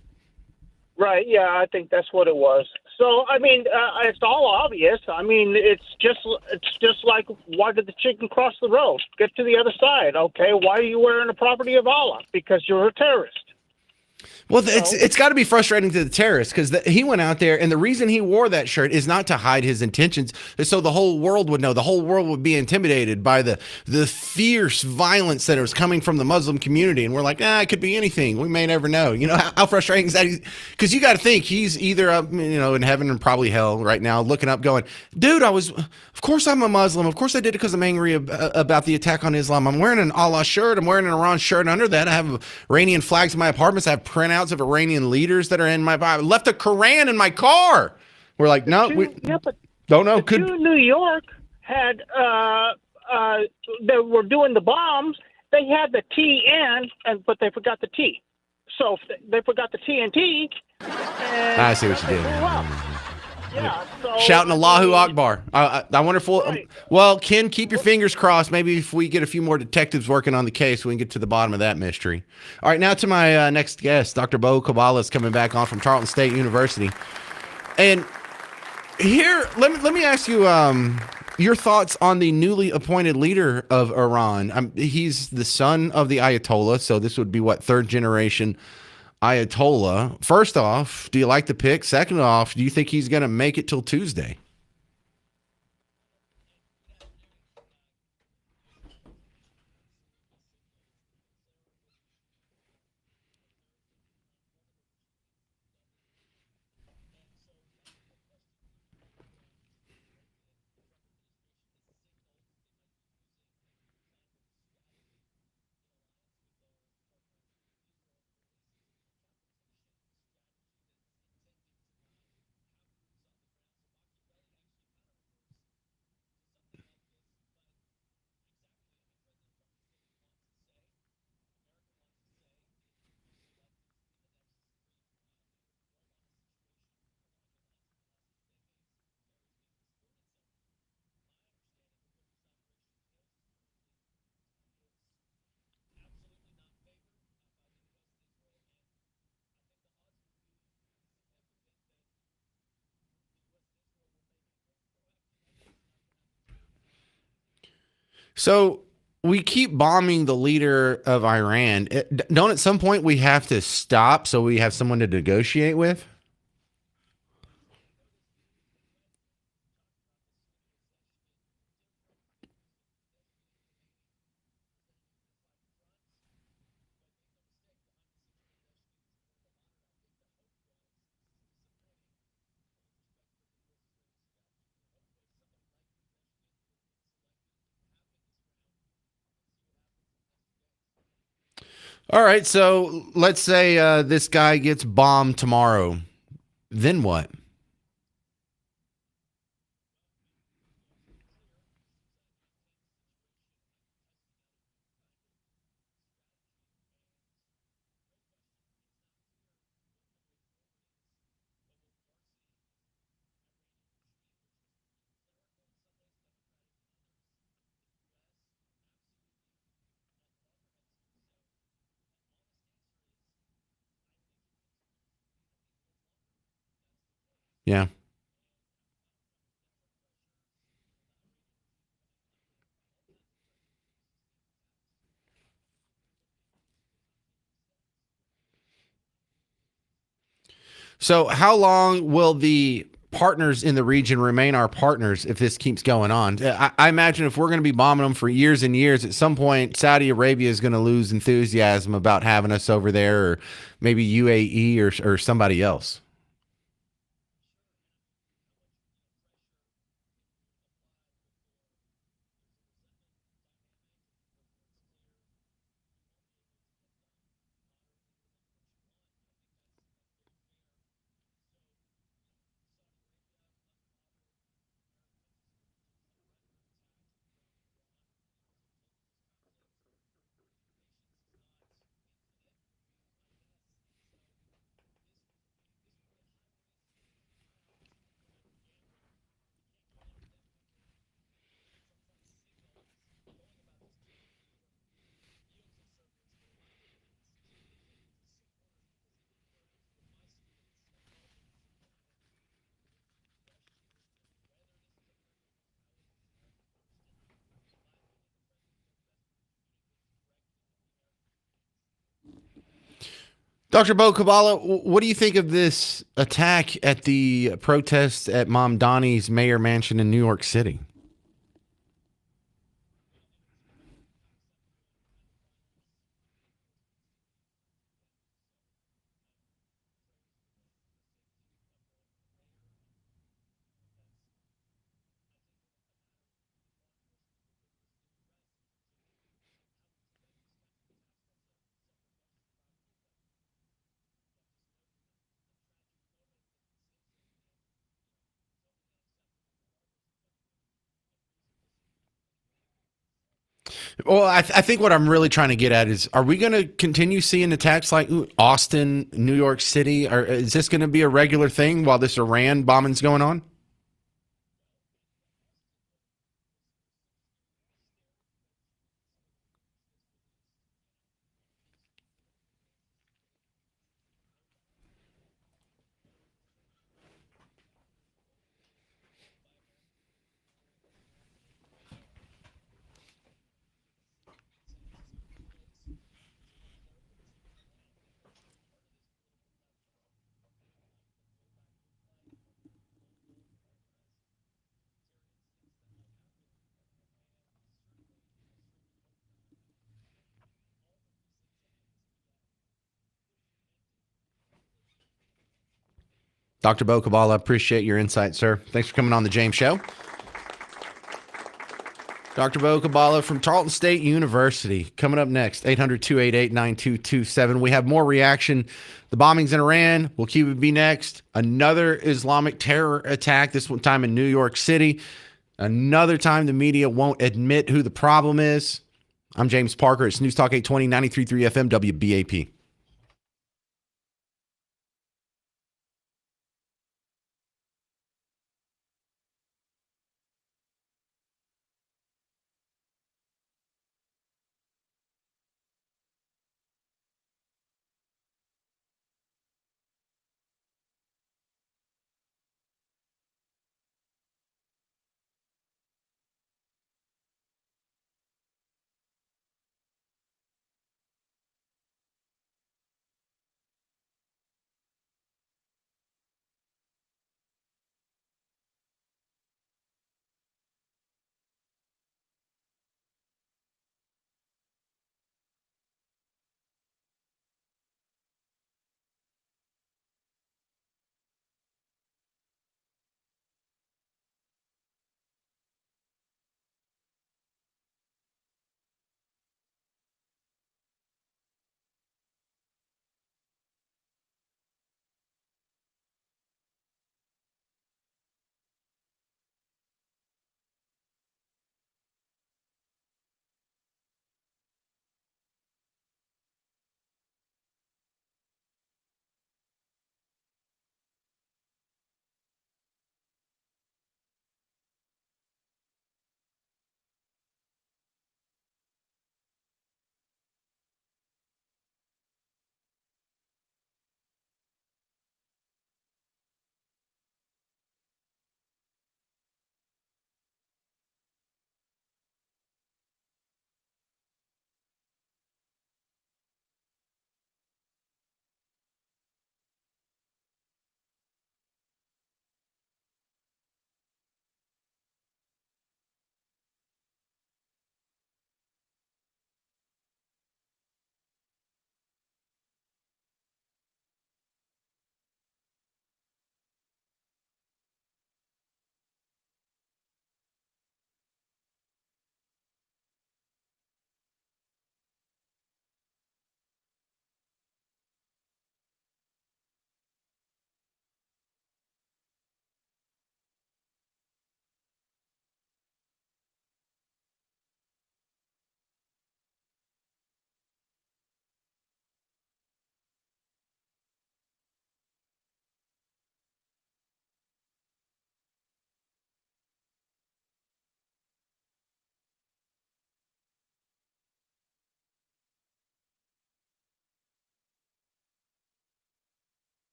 Right. Yeah, I think that's what it was. So, I mean, it's all obvious. I mean, it's just like, why did the chicken cross the road? Get to the other side. Okay, why are you wearing the property of Allah? Because you're a terrorist. Well, it's got to be frustrating to the terrorist because he went out there, and the reason he wore that shirt is not to hide his intentions, is so the whole world would know. The whole world would be intimidated by the fierce violence that was coming from the Muslim community. And we're like, it could be anything. We may never know. How frustrating is that? Because you got to think he's either up, in heaven or probably hell right now, looking up, going, dude, of course I'm a Muslim. Of course I did it because I'm angry about the attack on Islam. I'm wearing an Allah shirt. I'm wearing an Iran shirt. Under that, I have Iranian flags in my apartments. I have printouts of Iranian leaders that are in my Bible. Left a Quran in my car. We're like, no, we don't know. Two in New York had they were doing the bombs. They had the TN, but they forgot the T. So they forgot the TNT. I see what you did. Yeah, so, shouting Allahu Akbar. I wonder if well, Ken, keep your fingers crossed. Maybe if we get a few more detectives working on the case, we can get to the bottom of that mystery. All right, now to my next guest. Dr. Bo Kabbalah is coming back on from Tarleton State University. And here, let me ask you your thoughts on the newly appointed leader of Iran. He's the son of the Ayatollah, so this would be, third generation Ayatollah. First off, do you like the pick? Second off, do you think he's going to make it till Tuesday? So we keep bombing the leader of Iran. Don't at some point we have to stop so we have someone to negotiate with? All right, so let's say this guy gets bombed tomorrow. Then what? Yeah. So, how long will the partners in the region remain our partners if this keeps going on? I imagine if we're going to be bombing them for years and years, at some point, Saudi Arabia is going to lose enthusiasm about having us over there, or maybe UAE or somebody else. Dr. Bo Kabbalah, what do you think of this attack at the protests at Mom Donnie's mayor mansion in New York City? Well, I think what I'm really trying to get at is, are we going to continue seeing attacks like Austin, New York City? Or is this going to be a regular thing while this Iran bombing's going on? Dr. Bo Kabbalah, appreciate your insight, sir. Thanks for coming on the James Show. Dr. Bo Kabbalah from Tarleton State University. Coming up next, 800-288-9227. We have more reaction. The bombings in Iran. Will Cuba be next? Another Islamic terror attack, this one time in New York City. Another time the media won't admit who the problem is. I'm James Parker. It's News Talk 820, 93.3 FM, WBAP.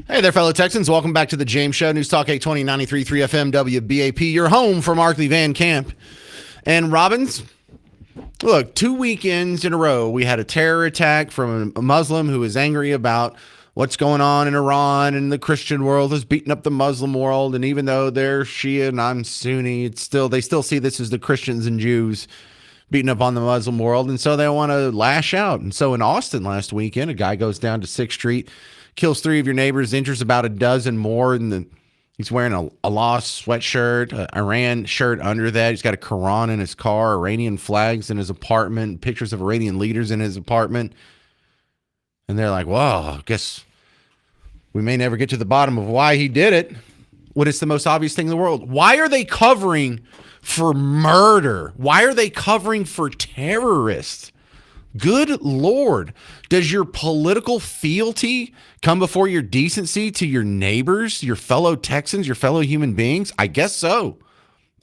Hey there, fellow Texans. Welcome back to the James Show. News Talk 820, 93.3 FM, WBAP. Your home for Markley Van Camp. And Robbins, look, 2 weekends in a row, we had a terror attack from a Muslim who is angry about what's going on in Iran, and the Christian world is beating up the Muslim world. And even though they're Shia and I'm Sunni, they still see this as the Christians and Jews beating up on the Muslim world. And so they want to lash out. And so in Austin last weekend, a guy goes down to 6th Street, kills 3 of your neighbors, injures about a dozen more. And he's wearing a Allah sweatshirt, an Iran shirt under that. He's got a Quran in his car, Iranian flags in his apartment, pictures of Iranian leaders in his apartment. And they're like, well, I guess we may never get to the bottom of why he did it. What is the most obvious thing in the world? Why are they covering for murder? Why are they covering for terrorists? Good Lord. Does your political fealty come before your decency to your neighbors, your fellow Texans, your fellow human beings? I guess so.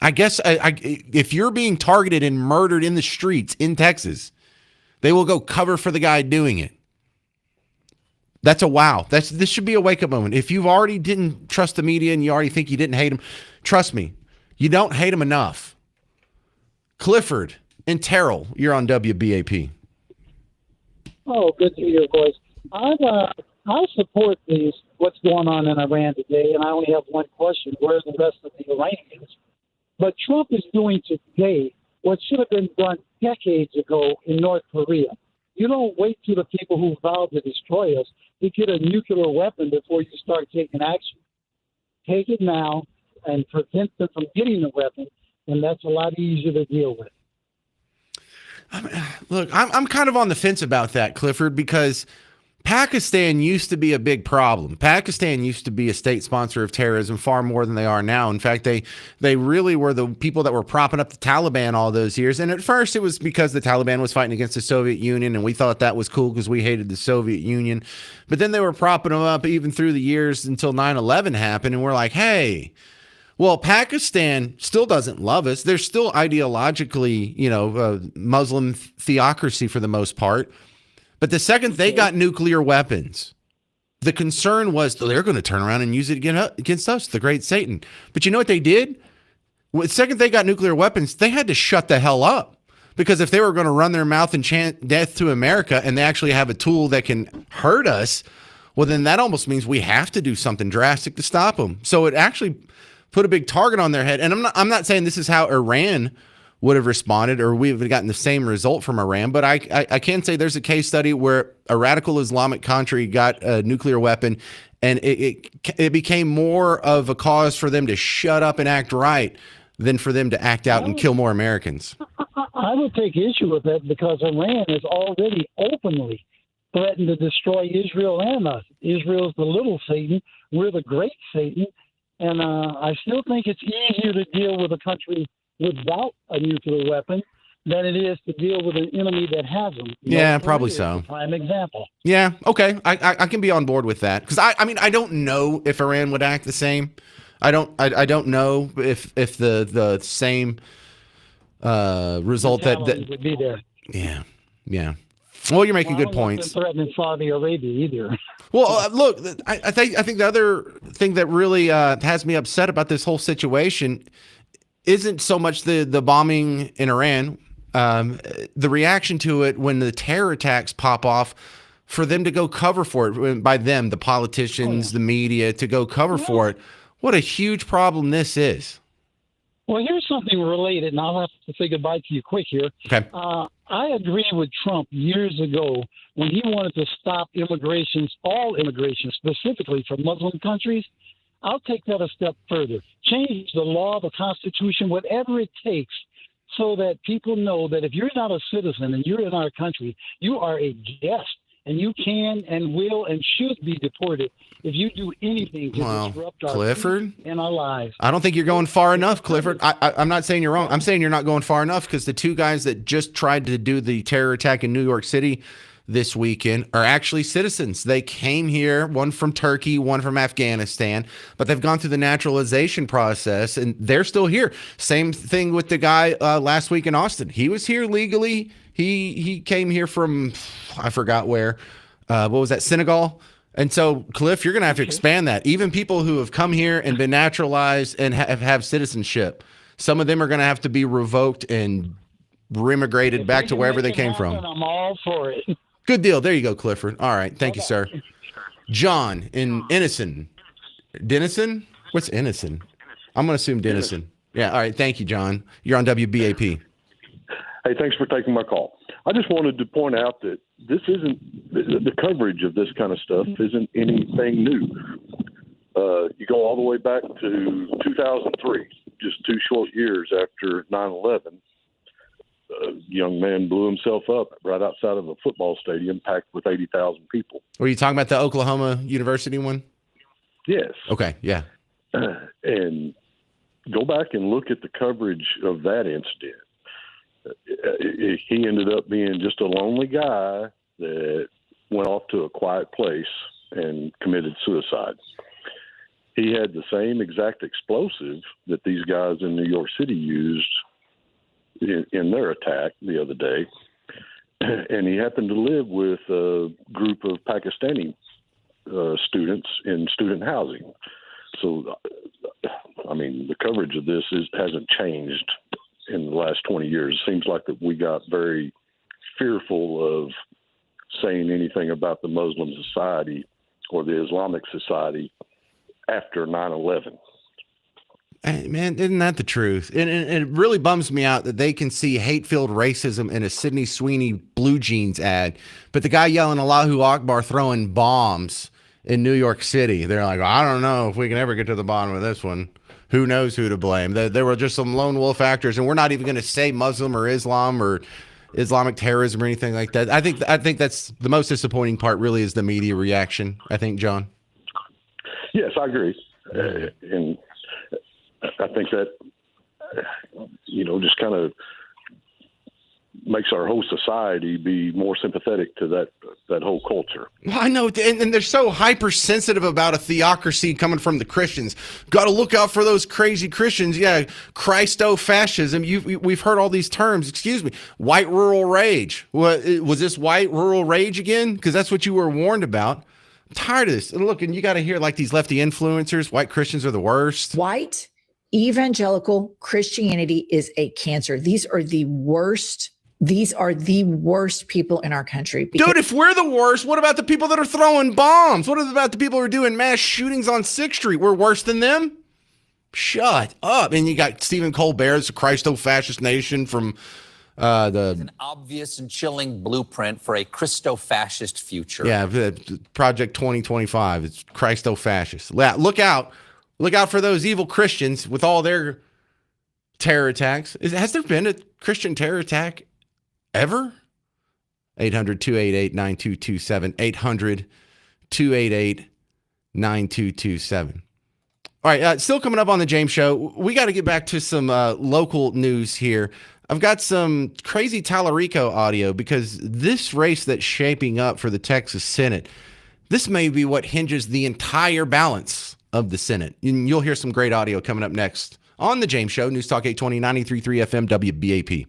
I guess if you're being targeted and murdered in the streets in Texas, they will go cover for the guy doing it. That's a wow. This should be a wake-up moment. If you've already didn't trust the media and you already think you didn't hate them, trust me, you don't hate them enough. Clifford and Terrell, you're on WBAP. Oh, good to hear your voice. I support what's going on in Iran today, and I only have one question: where's the rest of the Iranians? But Trump is doing today what should have been done decades ago in North Korea. You don't wait till the people who vowed to destroy us to get a nuclear weapon before you start taking action. Take it now and prevent them from getting a weapon, and that's a lot easier to deal with. Look, I'm kind of on the fence about that, Clifford, because Pakistan used to be a big problem. Pakistan used to be a state sponsor of terrorism far more than they are now. In fact, they really were the people that were propping up the Taliban all those years. And at first it was because the Taliban was fighting against the Soviet Union, and we thought that was cool because we hated the Soviet Union. But then they were propping them up even through the years until 9/11 happened, and we're like, hey, well, Pakistan still doesn't love us. They're still ideologically, Muslim theocracy for the most part. But the second they got nuclear weapons, the concern was they're going to turn around and use it against us, the great Satan. But you know what they did? The second they got nuclear weapons, they had to shut the hell up. Because if they were going to run their mouth and chant death to America, and they actually have a tool that can hurt us, well, then that almost means we have to do something drastic to stop them. So it actually put a big target on their head. And I'm not saying this is how Iran would have responded, or we would have gotten the same result from Iran. But I can say there's a case study where a radical Islamic country got a nuclear weapon, and it became more of a cause for them to shut up and act right than for them to act out and kill more Americans. I would take issue with that because Iran has already openly threatened to destroy Israel and us. Israel's the little Satan. We're the great Satan. And I still think it's easier to deal with a country without a nuclear weapon than it is to deal with an enemy that has them. Yeah, probably so. Prime example. Yeah, okay. I can be on board with that. Because I don't know if Iran would act the same. I don't know if the same result that would be there. Yeah. Well, you're making good points. Threatening Saudi Arabia either. Well, look, I think the other thing that really has me upset about this whole situation isn't so much the bombing in Iran, the reaction to it when the terror attacks pop off, for them to go cover for it, by them, the politicians, the media, to go cover for it. What a huge problem this is. Well, here's something related, and I'll have to say goodbye to you quick here. Okay. I agree with Trump years ago when he wanted to stop all immigration, specifically from Muslim countries. I'll take that a step further. Change the law, the Constitution, whatever it takes, so that people know that if you're not a citizen and you're in our country, you are a guest, and you can and will and should be deported if you do anything to disrupt our Clifford, and our lives. I don't think you're going far enough, Clifford. I'm not saying you're wrong. I'm saying you're not going far enough, because the two guys that just tried to do the terror attack in New York City this weekend are actually citizens. They came here, one from Turkey, one from Afghanistan, but they've gone through the naturalization process and they're still here. Same thing with the guy last week in Austin. He was here legally. He came here from, I forgot where. What was that, Senegal? And so, Cliff, you're going to have to expand that. Even people who have come here and been naturalized and have citizenship, some of them are going to have to be revoked and reimmigrated back to wherever they came from. I'm all for it. Good deal. There you go, Clifford. All right. Thank you, sir. John in Innocent. Denison? What's Innocent? I'm going to assume Denison. Yeah. All right. Thank you, John. You're on WBAP. Hey, thanks for taking my call. I just wanted to point out that this isn't the coverage of this kind of stuff isn't anything new. You go all the way back to 2003, just 2 short years after 9/11. A young man blew himself up right outside of a football stadium packed with 80,000 people. Were you talking about the Oklahoma University one? Yes. Okay. Yeah. And go back and look at the coverage of that incident. He ended up being just a lonely guy that went off to a quiet place and committed suicide. He had the same exact explosive that these guys in New York City used in their attack the other day. And he happened to live with a group of Pakistani students in student housing. So, I mean, the coverage of this hasn't changed in the last 20 years. It seems like that we got very fearful of saying anything about the Muslim society or the Islamic society after 9/11. Hey, man, isn't that the truth? And it really bums me out that they can see hate-filled racism in a Sydney Sweeney blue jeans ad, but the guy yelling Allahu Akbar throwing bombs in New York City, they're like, I don't know if we can ever get to the bottom of this one. Who knows who to blame? There were just some lone wolf actors, and we're not even going to say Muslim or Islam or Islamic terrorism or anything like that. I think that's the most disappointing part. Really, is the media reaction. I think, John. Yes, I agree, and I think that just kind of makes our whole society be more sympathetic to that whole culture. Well, I know, and they're so hypersensitive about a theocracy coming from the Christians. Got to look out for those crazy Christians. Yeah, Christo-fascism. We've heard all these terms. Excuse me, white rural rage. What was this white rural rage again? Because that's what you were warned about. I'm tired of this. And look, and you got to hear like these lefty influencers. White Christians are the worst. White evangelical Christianity is a cancer. These are the worst people in our country. Dude, if we're the worst, what about the people that are throwing bombs? What about the people who are doing mass shootings on 6th Street? We're worse than them? Shut up. And you got Stephen Colbert's a Christo-fascist nation from an obvious and chilling blueprint for a Christo-fascist future. Yeah, Project 2025. It's Christo-fascist. Look out. Look out for those evil Christians with all their terror attacks. Has there been a Christian terror attack ever? 800-288-9227. 800-288-9227. All right, still coming up on the James Show. We got to get back to some local news here. I've got some crazy Tallarico audio because this race that's shaping up for the Texas Senate, this may be what hinges the entire balance of the Senate. And you'll hear some great audio coming up next on the James Show, News Talk 820, 93.3 FM, WBAP.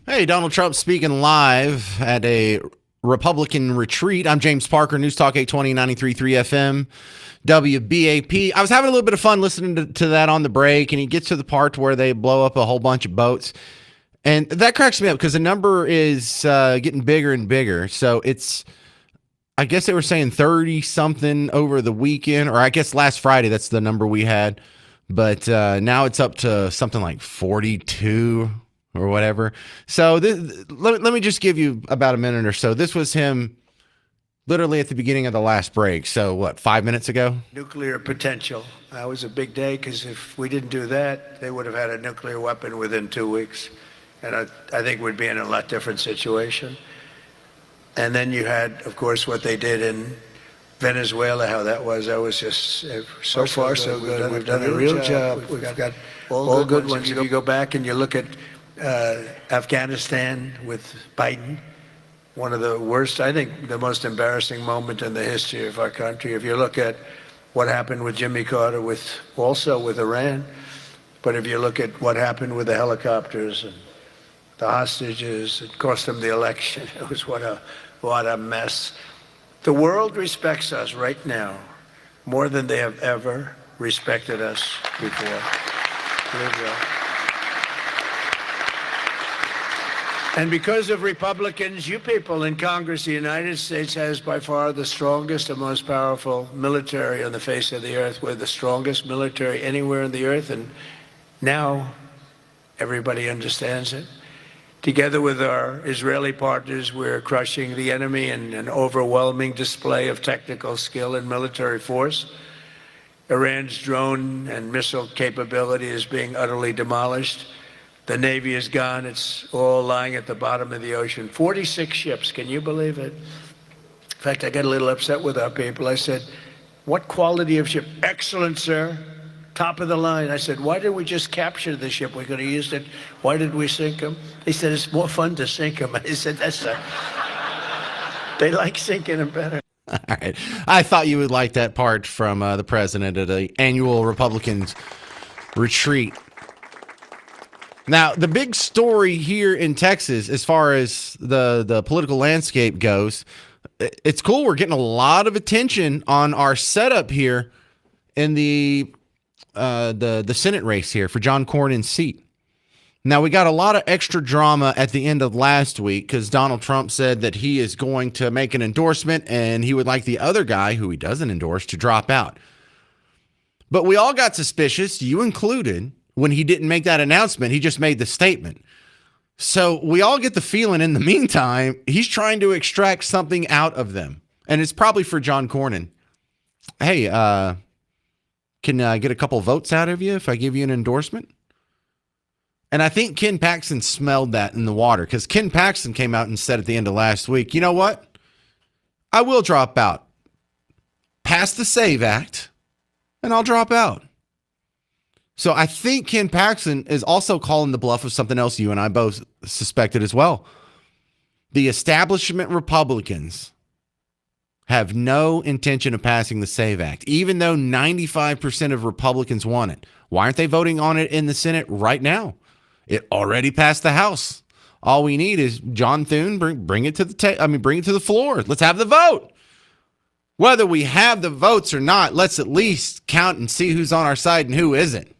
Hey, Donald Trump speaking live at a Republican retreat. I'm James Parker, News Talk 820, 93.3 FM, WBAP. I was having a little bit of fun listening to that on the break, and he gets to the part where they blow up a whole bunch of boats. And that cracks me up because the number is getting bigger and bigger. So it's, I guess they were saying 30 something over the weekend, or I guess last Friday, that's the number we had. But now it's up to something like 42 or whatever. So let me just give you about a minute or so. This was him literally at the beginning of the last break. So what, 5 minutes ago? Nuclear potential. That was a big day because if we didn't do that, they would have had a nuclear weapon within 2 weeks. And I think we'd be in a lot different situation. And then you had, of course, what they did in Venezuela, how that was just so far so good. We've done a real job. We've got all good ones. If you go back and you look at Afghanistan with Biden, one of the worst, I think the most embarrassing moment in the history of our country. If you look at what happened with Jimmy Carter, also with Iran, but if you look at what happened with the helicopters and the hostages, it cost them the election. It was what a mess. The world respects us right now more than they have ever respected us before. And because of Republicans, you people in Congress, the United States has by far the strongest and most powerful military on the face of the earth. We're the strongest military anywhere on the earth, and now everybody understands it. Together with our Israeli partners, we're crushing the enemy in an overwhelming display of technical skill and military force. Iran's drone and missile capability is being utterly demolished. The Navy is gone. It's all lying at the bottom of the ocean. 46 ships. Can you believe it? In fact, I got a little upset with our people. I said, what quality of ship? Excellent, sir. Top of the line. I said, why did we just capture the ship? We could have used it. Why did we sink them? They said, it's more fun to sink them. I said, they like sinking them better. All right. I thought you would like that part from the president at the annual Republicans retreat. Now, the big story here in Texas, as far as the political landscape goes, it's cool. We're getting a lot of attention on our setup here in the Senate race here for John Cornyn's seat. Now, we got a lot of extra drama at the end of last week because Donald Trump said that he is going to make an endorsement and he would like the other guy who he doesn't endorse to drop out. But we all got suspicious, you included, when he didn't make that announcement. He just made the statement. So we all get the feeling in the meantime, he's trying to extract something out of them. And it's probably for John Cornyn. Hey, can I get a couple votes out of you if I give you an endorsement? And I think Ken Paxton smelled that in the water because Ken Paxton came out and said at the end of last week, you know what? I will drop out. Pass the SAVE Act and I'll drop out. So I think Ken Paxton is also calling the bluff of something else you and I both suspected as well. The establishment Republicans have no intention of passing the SAVE Act, even though 95% of Republicans want it. Why aren't they voting on it in the Senate right now? It already passed the House. All we need is John Thune, bring it to the floor. Let's have the vote. Whether we have the votes or not, let's at least count and see who's on our side and who isn't.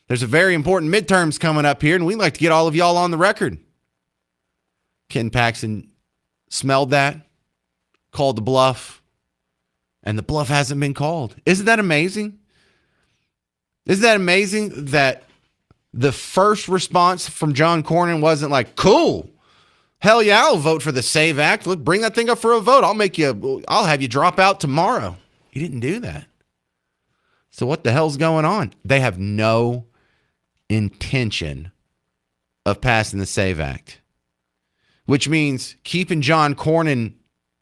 There's a very important midterms coming up here, and we'd like to get all of y'all on the record. Ken Paxton smelled that, called the bluff, and the bluff hasn't been called. Isn't that amazing? Isn't that amazing that the first response from John Cornyn wasn't like, cool, hell yeah, I'll vote for the SAVE Act. Let's bring that thing up for a vote. I'll have you drop out tomorrow. He didn't do that. So what the hell's going on? They have no intention of passing the SAVE Act, which means keeping John Cornyn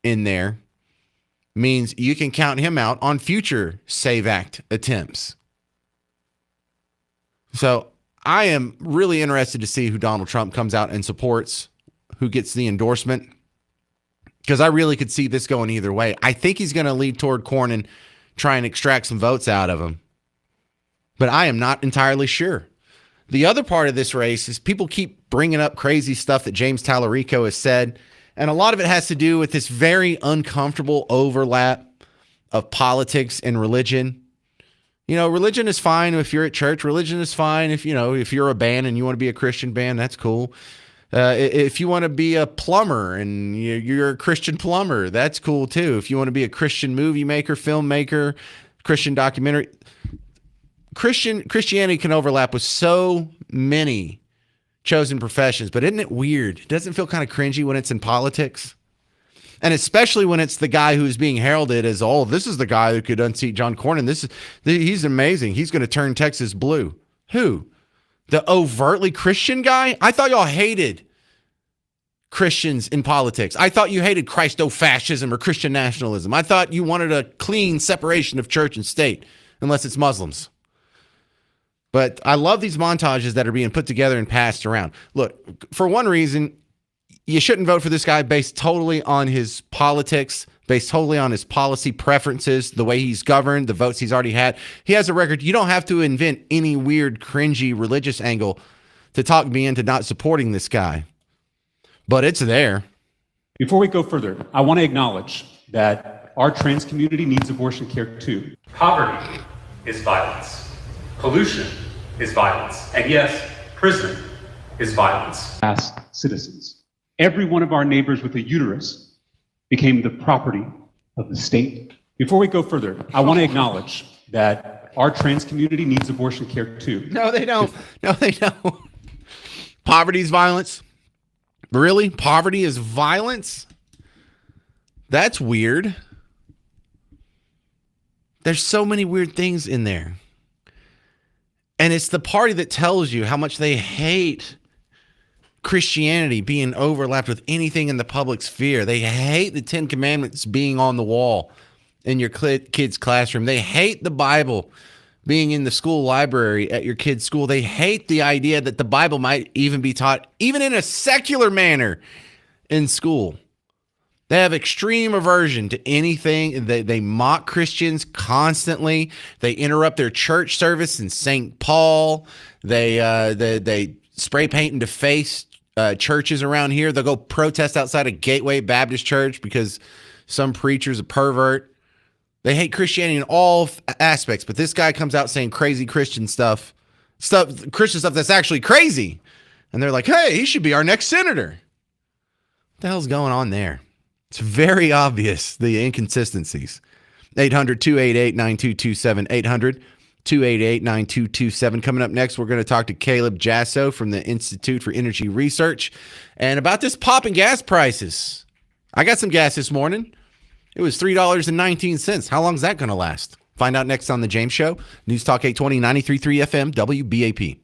in there means you can count him out on future SAVE Act attempts. So I am really interested to see who Donald Trump comes out and supports, who gets the endorsement, because I really could see this going either way. I think he's going to lead toward Cornyn, try and extract some votes out of him, but I am not entirely sure. The other part of this race is people keep bringing up crazy stuff that James Tallarico has said, and a lot of it has to do with this very uncomfortable overlap of politics and religion. You know, religion is fine if you're at church. Religion is fine if, you know, if you're a band and you want to be a Christian band, that's cool. If you want to be a plumber and you're a Christian plumber, that's cool too. If you want to be a Christian movie maker, filmmaker, Christian documentary, Christianity can overlap with so many chosen professions. But isn't it weird? Doesn't it feel kind of cringy when it's in politics? And especially when it's the guy who's being heralded as, oh, this is the guy who could unseat John Cornyn. He's amazing. He's going to turn Texas blue. Who? The overtly Christian guy? I thought y'all hated Christians in politics. I thought you hated Christo-fascism or Christian nationalism. I thought you wanted a clean separation of church and state, unless it's Muslims. But I love these montages that are being put together and passed around. Look, for one reason, you shouldn't vote for this guy based totally on his politics, based totally on his policy preferences, the way he's governed, the votes he's already had. He has a record. You don't have to invent any weird, cringy religious angle to talk me into not supporting this guy. But it's there. Before we go further, I want to acknowledge that our trans community needs abortion care too. Poverty is violence. Pollution is violence. And yes, prison is violence. As citizens, every one of our neighbors with a uterus became the property of the state. Before we go further, I want to acknowledge that our trans community needs abortion care too. No, they don't. No, they don't. Poverty is violence. Really? Poverty is violence? That's weird. There's so many weird things in there. And it's the party that tells you how much they hate Christianity being overlapped with anything in the public sphere. They hate the 10 Commandments being on the wall in your kid's classroom. They hate the Bible being in the school library at your kid's school. They hate the idea that the Bible might even be taught, even in a secular manner, in school. They have extreme aversion to anything. They mock Christians constantly. They interrupt their church service in St. Paul. They spray paint and deface churches around here. They'll go protest outside a Gateway Baptist Church because some preacher's a pervert. They hate Christianity in all aspects, but this guy comes out saying crazy Christian stuff that's actually crazy. And they're like, hey, he should be our next senator. What the hell's going on there? It's very obvious, the inconsistencies. 800-288-9227. 800-288-9227. Coming up next, we're going to talk to Caleb Jasso from the Institute for Energy Research and about this pop in gas prices. I got some gas this morning. It was $3.19. How long is that going to last? Find out next on The James Show. News Talk 820, 93.3 FM, WBAP.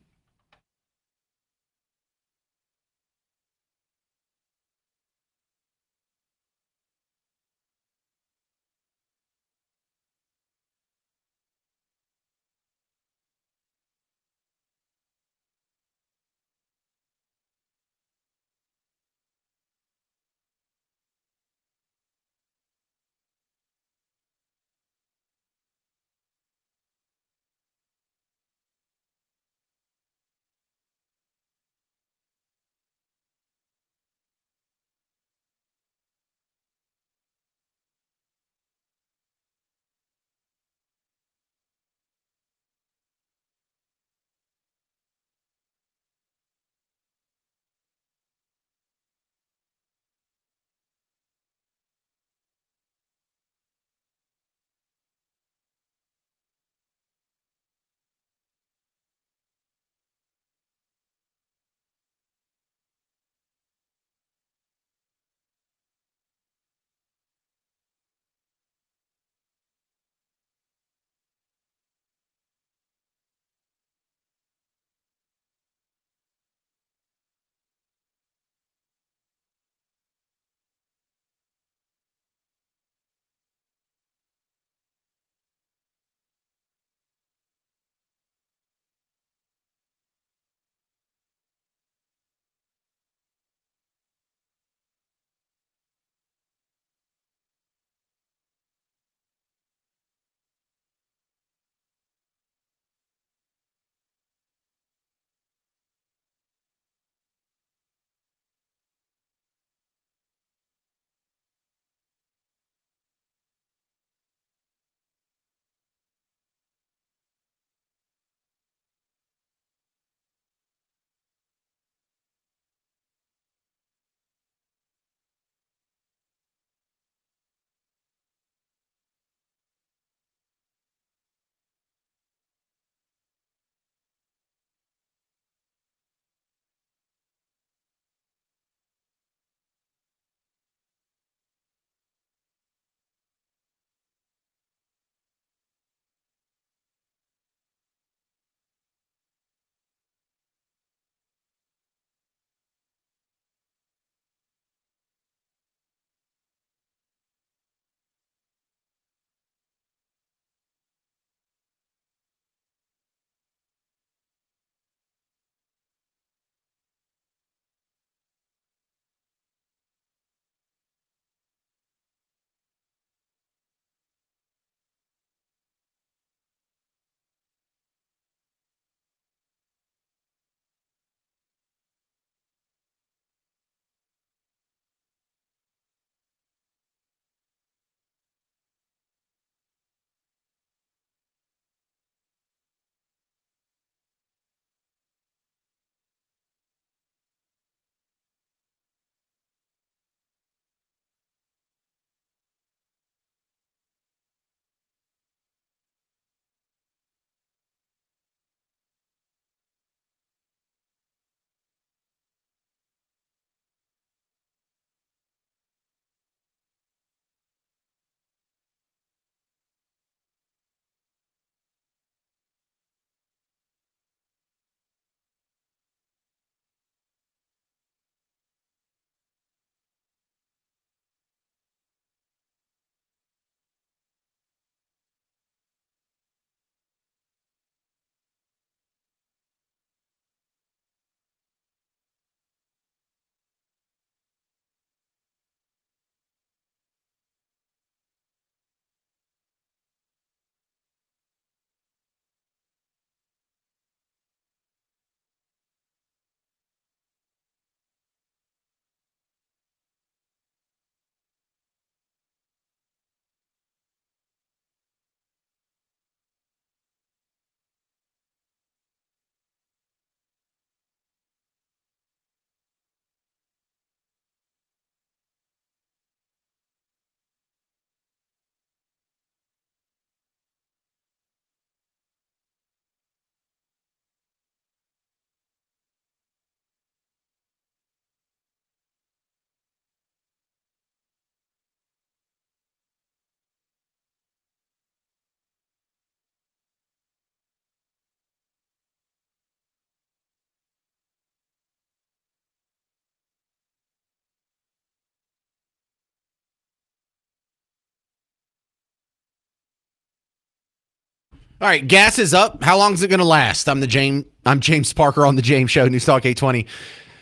All right, gas is up. How long is it going to last? I'm James Parker on the James Show, News Talk 820.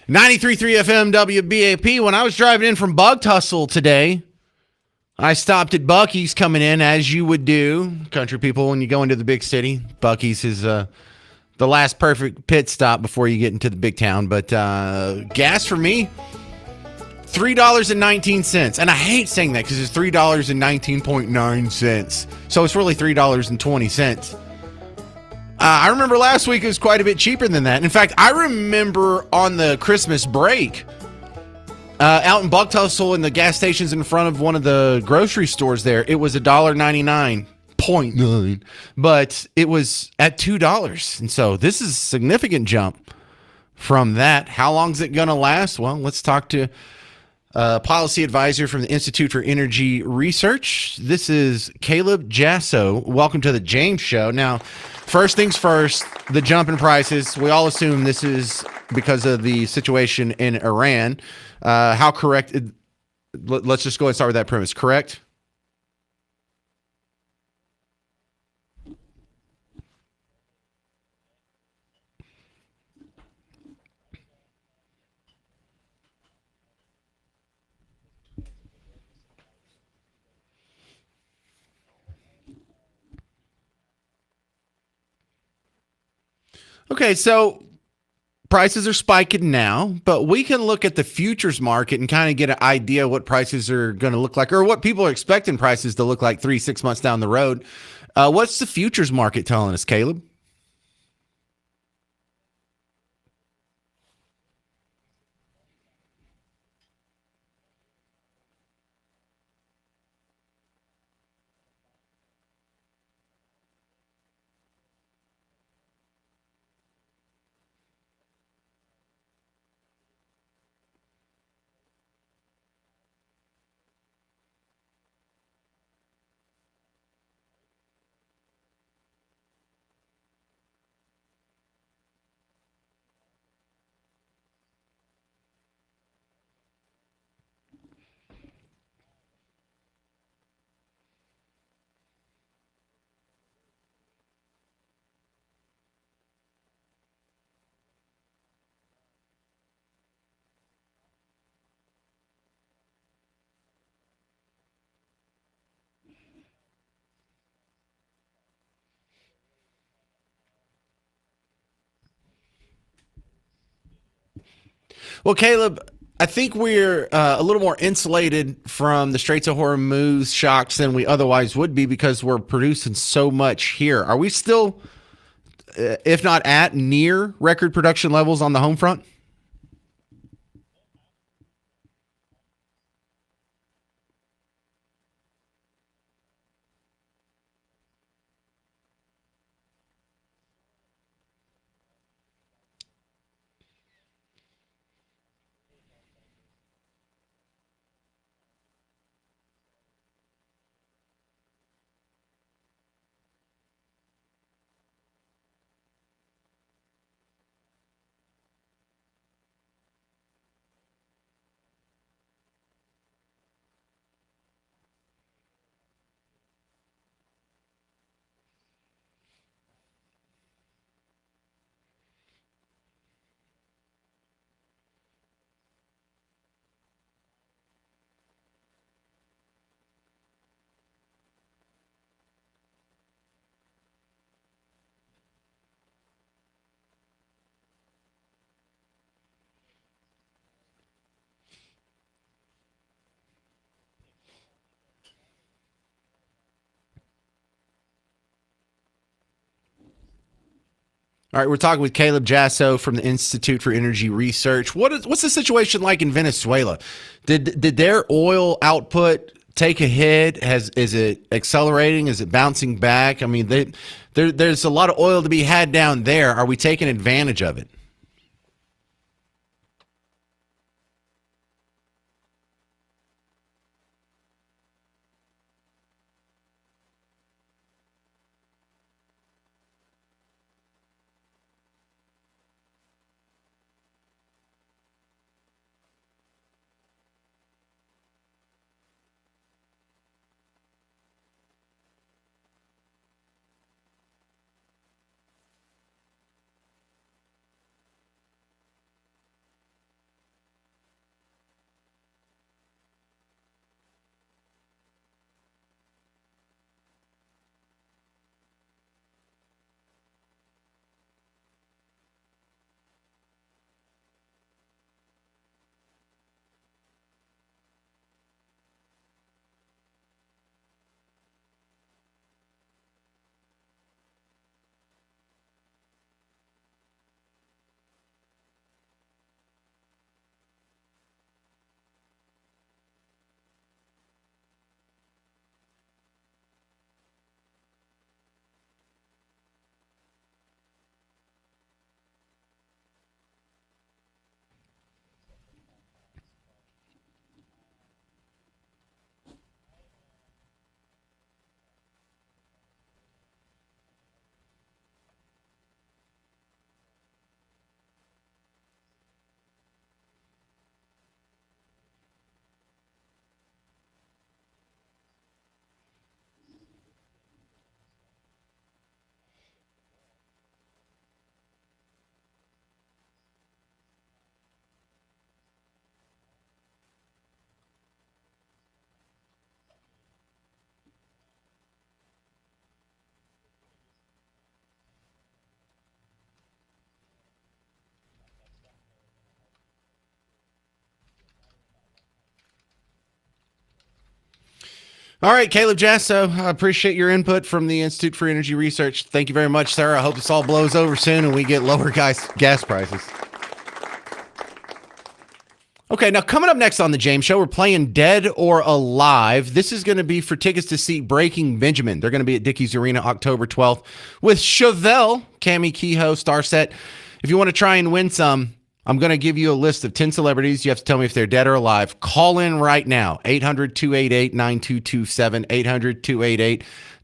93.3 FM WBAP. When I was driving in from Bug Tussle today, I stopped at Buc-ee's coming in, as you would do, country people, when you go into the big city. Buc-ee's is the last perfect pit stop before you get into the big town. But gas for me, $3.19. And I hate saying that because it's $3.19.9. So it's really $3.20. I remember last week it was quite a bit cheaper than that. In fact, I remember on the Christmas break, out in Buck Tussle in the gas stations in front of one of the grocery stores there, it was $1.99.9, but it was at $2. And so this is a significant jump from that. How long is it going to last? Well, let's talk to policy advisor from the Institute for Energy Research. This is Caleb Jasso. Welcome to the James Show. Now, first things first, the jump in prices. We all assume this is because of the situation in Iran. How correct? Let's just go and start with that premise. Correct? Okay, so prices are spiking now, but we can look at the futures market and kind of get an idea what prices are going to look like, or what people are expecting prices to look like 3-6 months down the road. What's the futures market telling us, Caleb? Well, Caleb, I think we're a little more insulated from the Straits of Hormuz shocks than we otherwise would be because we're producing so much here. Are we still, if not at, near record production levels on the home front? All right, we're talking with Caleb Jasso from the Institute for Energy Research. What's the situation like in Venezuela? Did their oil output take a hit? Is it accelerating? Is it bouncing back? I mean, there's a lot of oil to be had down there. Are we taking advantage of it? All right, Caleb Jasso, I appreciate your input from the Institute for Energy Research. Thank you very much, sir. I hope this all blows over soon and we get lower gas prices. Okay, now coming up next on the James Show, we're playing Dead or Alive. This is going to be for tickets to see Breaking Benjamin. They're going to be at Dickies Arena October 12th with Chevelle, Cammie Kehoe, Starset. If you want to try and win some, I'm going to give you a list of 10 celebrities. You have to tell me if they're dead or alive. Call in right now, 800-288-9227,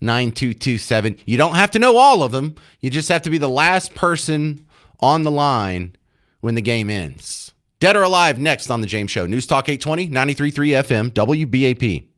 800-288-9227. You don't have to know all of them. You just have to be the last person on the line when the game ends. Dead or Alive next on The James Show. News Talk 820, 93.3 FM, WBAP.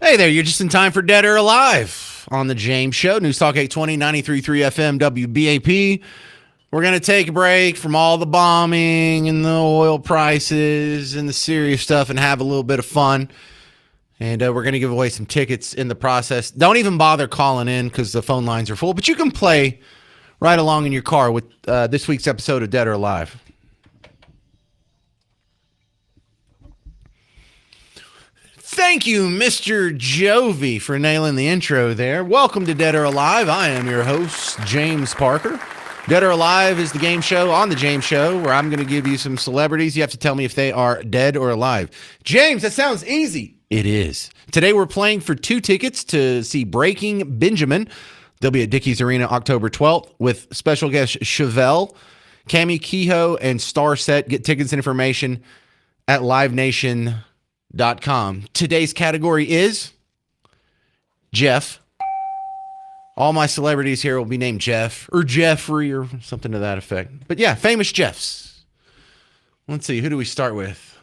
Hey there, you're just in time for Dead or Alive on the James Show. News Talk 820, 93.3 FM, WBAP. We're going to take a break from all the bombing and the oil prices and the serious stuff and have a little bit of fun. And we're going to give away some tickets in the process. Don't even bother calling in because the phone lines are full. But you can play right along in your car with this week's episode of Dead or Alive. Thank you, Mr. Jovi, for nailing the intro there. Welcome to Dead or Alive. I am your host, James Parker. Dead or Alive is the game show on the James Show where I'm going to give you some celebrities. You have to tell me if they are dead or alive. James, that sounds easy. It is. Today we're playing for 2 tickets to see Breaking Benjamin. They'll be at Dickies Arena October 12th with special guest Chevelle, Cami Kehoe, and Star Set. Get tickets and information at livenation.com. Today's category is Jeff. All my celebrities here will be named Jeff or Jeffrey or something to that effect. But yeah, famous Jeffs. Let's see, who do we start with?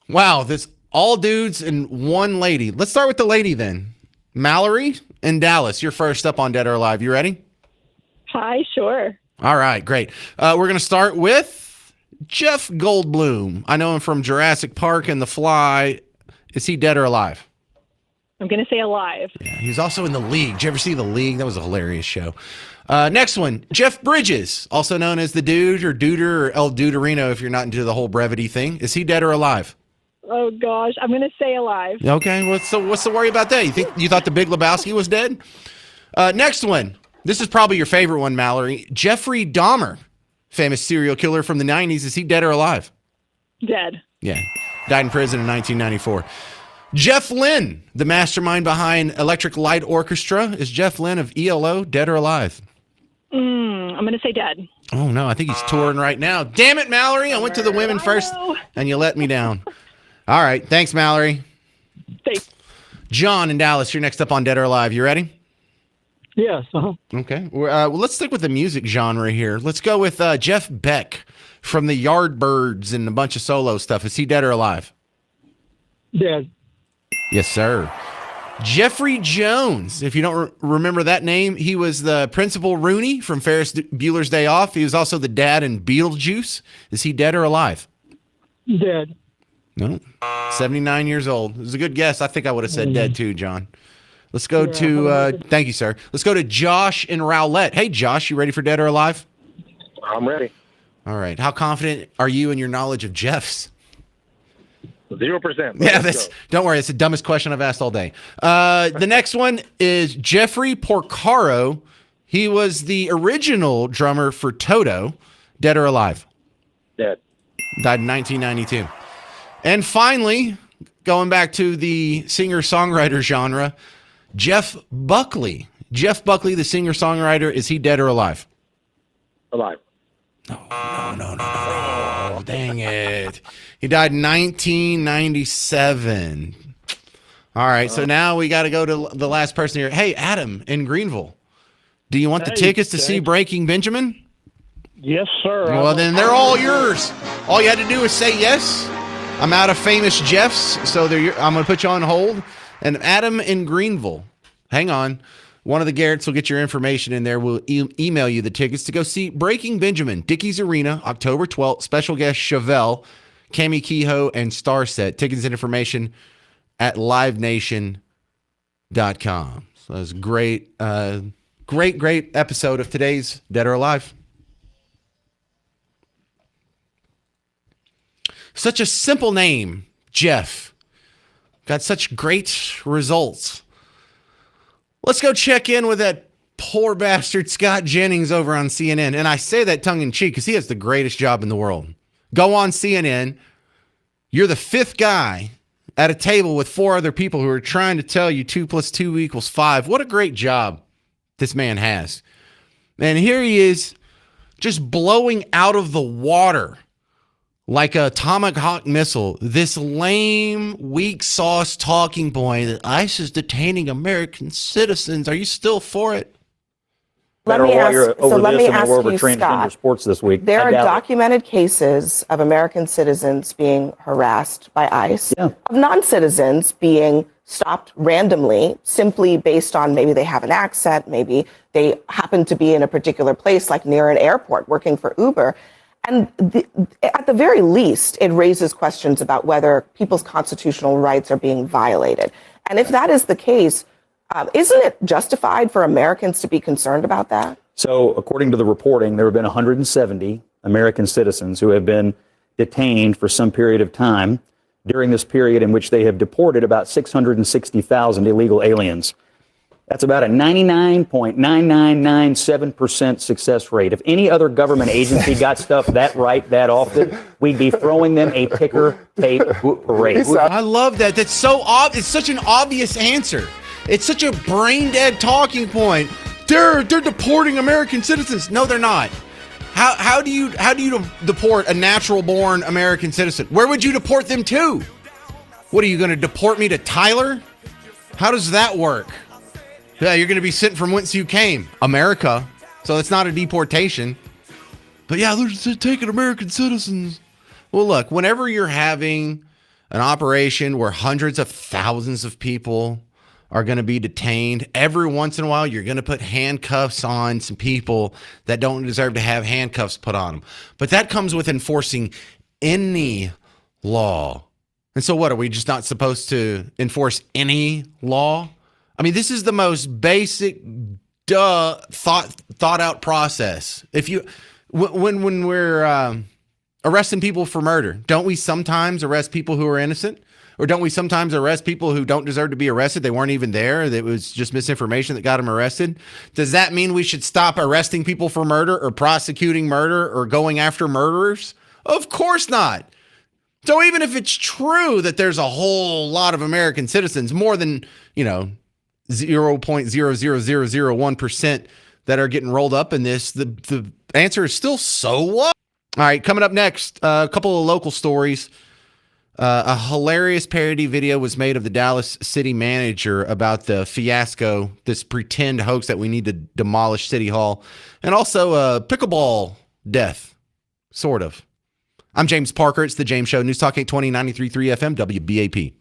Wow, this all dudes and one lady. Let's start with the lady then. Mallory and Dallas, you're first up on Dead or Alive. You ready? Hi, sure. All right, great. We're going to start with Jeff Goldblum. I know him from Jurassic Park and The Fly. Is he dead or alive? I'm going to say alive. Yeah, he's also in The League. Did you ever see The League? That was a hilarious show. Next one, Jeff Bridges, also known as the Dude or Duder or El Duderino if you're not into the whole brevity thing. Is he dead or alive? Oh, gosh. I'm going to say alive. Okay, what's the worry about that? You thought the Big Lebowski was dead? Next one. This is probably your favorite one, Mallory. Jeffrey Dahmer, famous serial killer from the 90s. Is he dead or alive? Dead. Yeah. Died in prison in 1994. Jeff Lynne, the mastermind behind Electric Light Orchestra. Is Jeff Lynne of ELO dead or alive? I'm going to say dead. Oh, no. I think he's touring right now. Damn it, Mallory. I went to the women first, and you let me down. All right. Thanks, Mallory. Thanks. John and Dallas, you're next up on Dead or Alive. You ready? Yes. Okay. Well, let's stick with the music genre here. Let's go with Jeff Beck from the Yardbirds and a bunch of solo stuff. Is he dead or alive? Dead. Yes, sir. Jeffrey Jones. If you don't remember that name, he was the Principal Rooney from Ferris Bueller's Day Off. He was also the dad in Beetlejuice. Is he dead or alive? Dead. No. 79 years old. It was a good guess. I think I would have said dead too, John. Let's go to, thank you, sir. Let's go to Josh and Rowlett. Hey, Josh, you ready for Dead or Alive? I'm ready. All right. How confident are you in your knowledge of Jeff's? 0%. Yeah, don't worry. It's the dumbest question I've asked all day. The next one is Jeffrey Porcaro. He was the original drummer for Toto. Dead or alive? Dead. Died in 1992. And finally, going back to the singer-songwriter genre, Jeff Buckley. Jeff Buckley, the singer-songwriter, is he dead or alive? Alive. No. Oh, dang it. He died in 1997. All right, so now we got to go to the last person here. Hey, Adam in Greenville. Do you want the tickets to see Breaking Benjamin? Yes, sir. Well, then they're all yours. All you had to do is say yes. I'm out of famous Jeffs, so I'm going to put you on hold. And Adam in Greenville, hang on. One of the Garretts will get your information in there. We'll email you the tickets to go see Breaking Benjamin, Dickies Arena, October 12th. Special guest Chevelle, Cami Kehoe, and Star Set. Tickets and information at livenation.com. So that was great, great episode of today's Dead or Alive. Such a simple name, Jeff. Got such great results. Let's go check in with that poor bastard Scott Jennings over on CNN. And I say that tongue in cheek because he has the greatest job in the world. Go on CNN. You're the 5th guy at a table with 4 other people who are trying to tell you 2 + 2 = 5. What a great job this man has. And here he is just blowing out of the water like a Tomahawk missile, this lame, weak sauce talking point that ICE is detaining American citizens. Are you still for it? Let me ask, so let me ask you, Scott, sports this week. there are documented cases of American citizens being harassed by ICE, of non-citizens being stopped randomly simply based on maybe they have an accent, maybe they happen to be in a particular place, like near an airport working for Uber. And at the very least, it raises questions about whether people's constitutional rights are being violated. And if that is the case, isn't it justified for Americans to be concerned about that? So, according to the reporting, there have been 170 American citizens who have been detained for some period of time during this period in which they have deported about 660,000 illegal aliens. That's about a 99.9997% success rate. If any other government agency got stuff that right that often, we'd be throwing them a ticker tape parade. I love that. That's so obvious. It's such an obvious answer. It's such a brain dead talking point. They're deporting American citizens. No, they're not. How do you deport a natural born American citizen? Where would you deport them to? What are you going to deport me to Tyler? How does that work? Yeah, you're going to be sent from whence you came, America. So it's not a deportation. But yeah, they're just taking American citizens. Well, look, whenever you're having an operation where hundreds of thousands of people are going to be detained, every once in a while, you're going to put handcuffs on some people that don't deserve to have handcuffs put on them. But that comes with enforcing any law. And so what, are we just not supposed to enforce any law? I mean, this is the most basic, thought out process. If you, when we're arresting people for murder, don't we sometimes arrest people who are innocent? Or don't we sometimes arrest people who don't deserve to be arrested? They weren't even there. It was just misinformation that got them arrested. Does that mean we should stop arresting people for murder or prosecuting murder or going after murderers? Of course not. So even if it's true that there's a whole lot of American citizens, more than, 0.00001% that are getting rolled up in this, the answer is still so what? All right, coming up next, a couple of local stories. A hilarious parody video was made of the Dallas city manager about the fiasco, this pretend hoax that we need to demolish City Hall, and also a pickleball death, sort of. I'm James Parker. It's The James Show. News Talk 820, 93.3 FM, WBAP.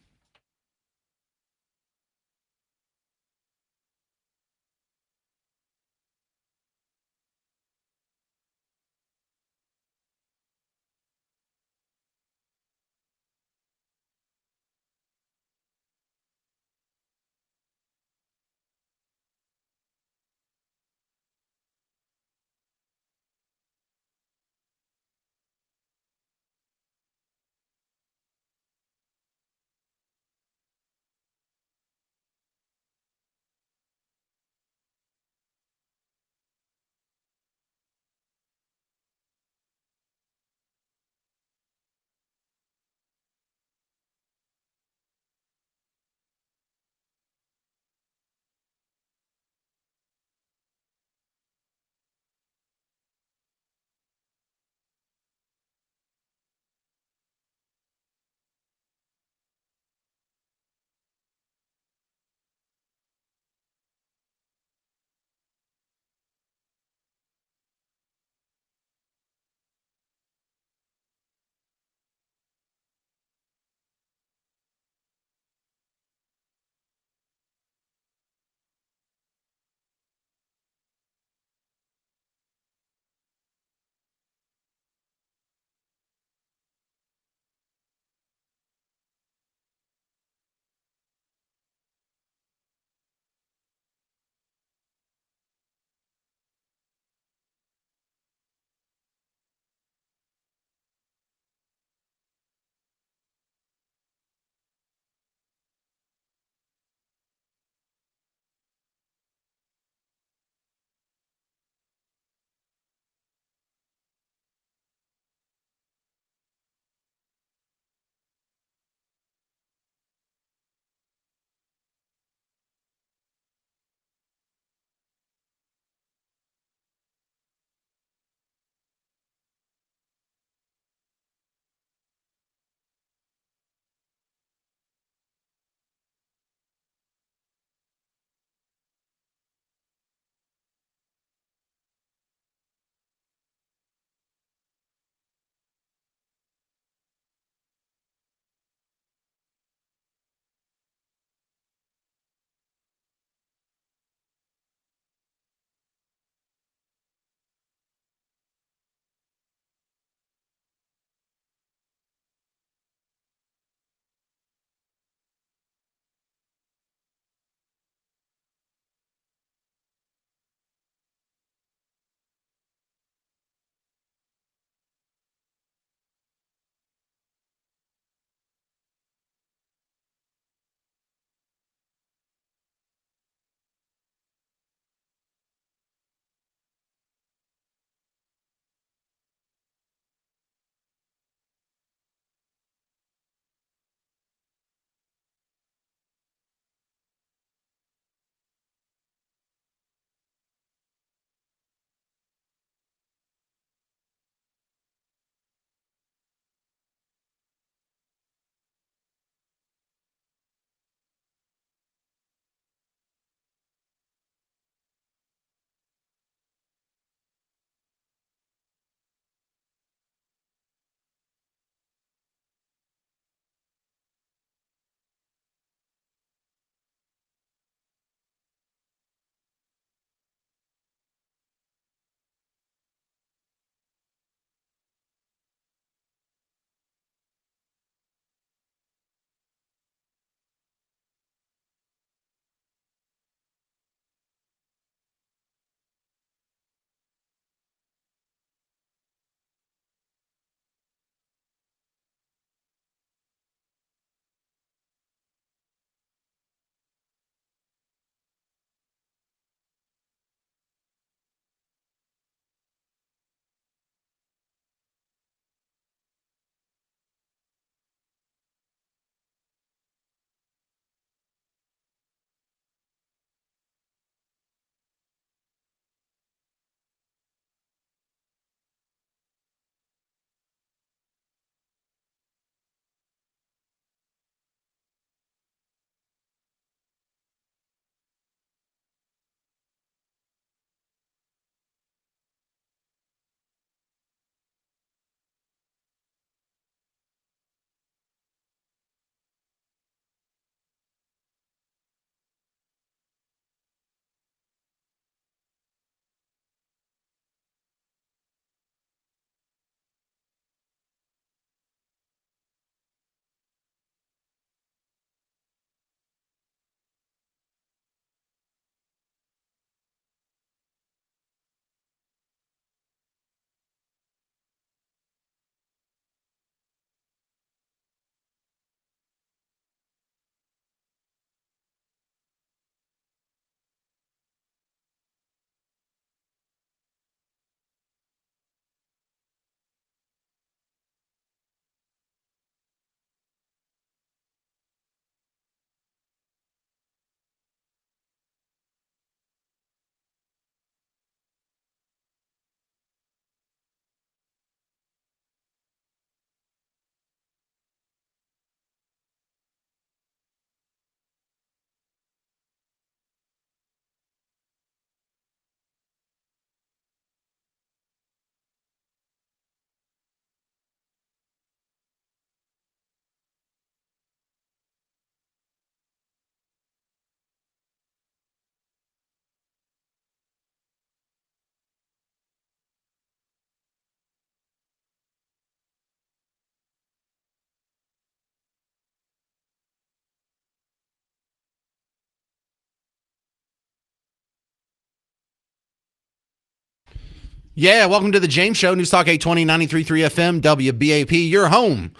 Yeah, welcome to the James Show, News Talk 820, 93.3 FM, WBAP, your home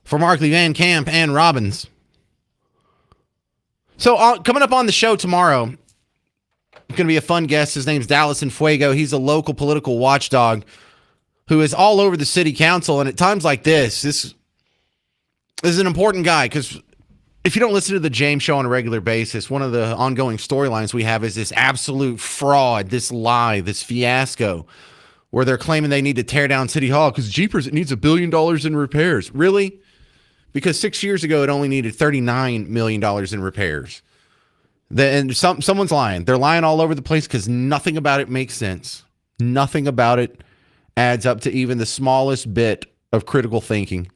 for Markley, Van Camp, and Robbins. So coming up on the show tomorrow, going to be a fun guest. His name's Dallas Fuego. He's a local political watchdog who is all over the city council. And at times like this is an important guy, because if you don't listen to the James Show on a regular basis, one of the ongoing storylines we have is this absolute fraud, this lie, this fiasco, where they're claiming they need to tear down City Hall because Jeepers, it needs $1 billion in repairs. Really? Because 6 years ago, it only needed $39 million in repairs. And someone's lying. They're lying all over the place because nothing about it makes sense. Nothing about it adds up to even the smallest bit of critical thinking.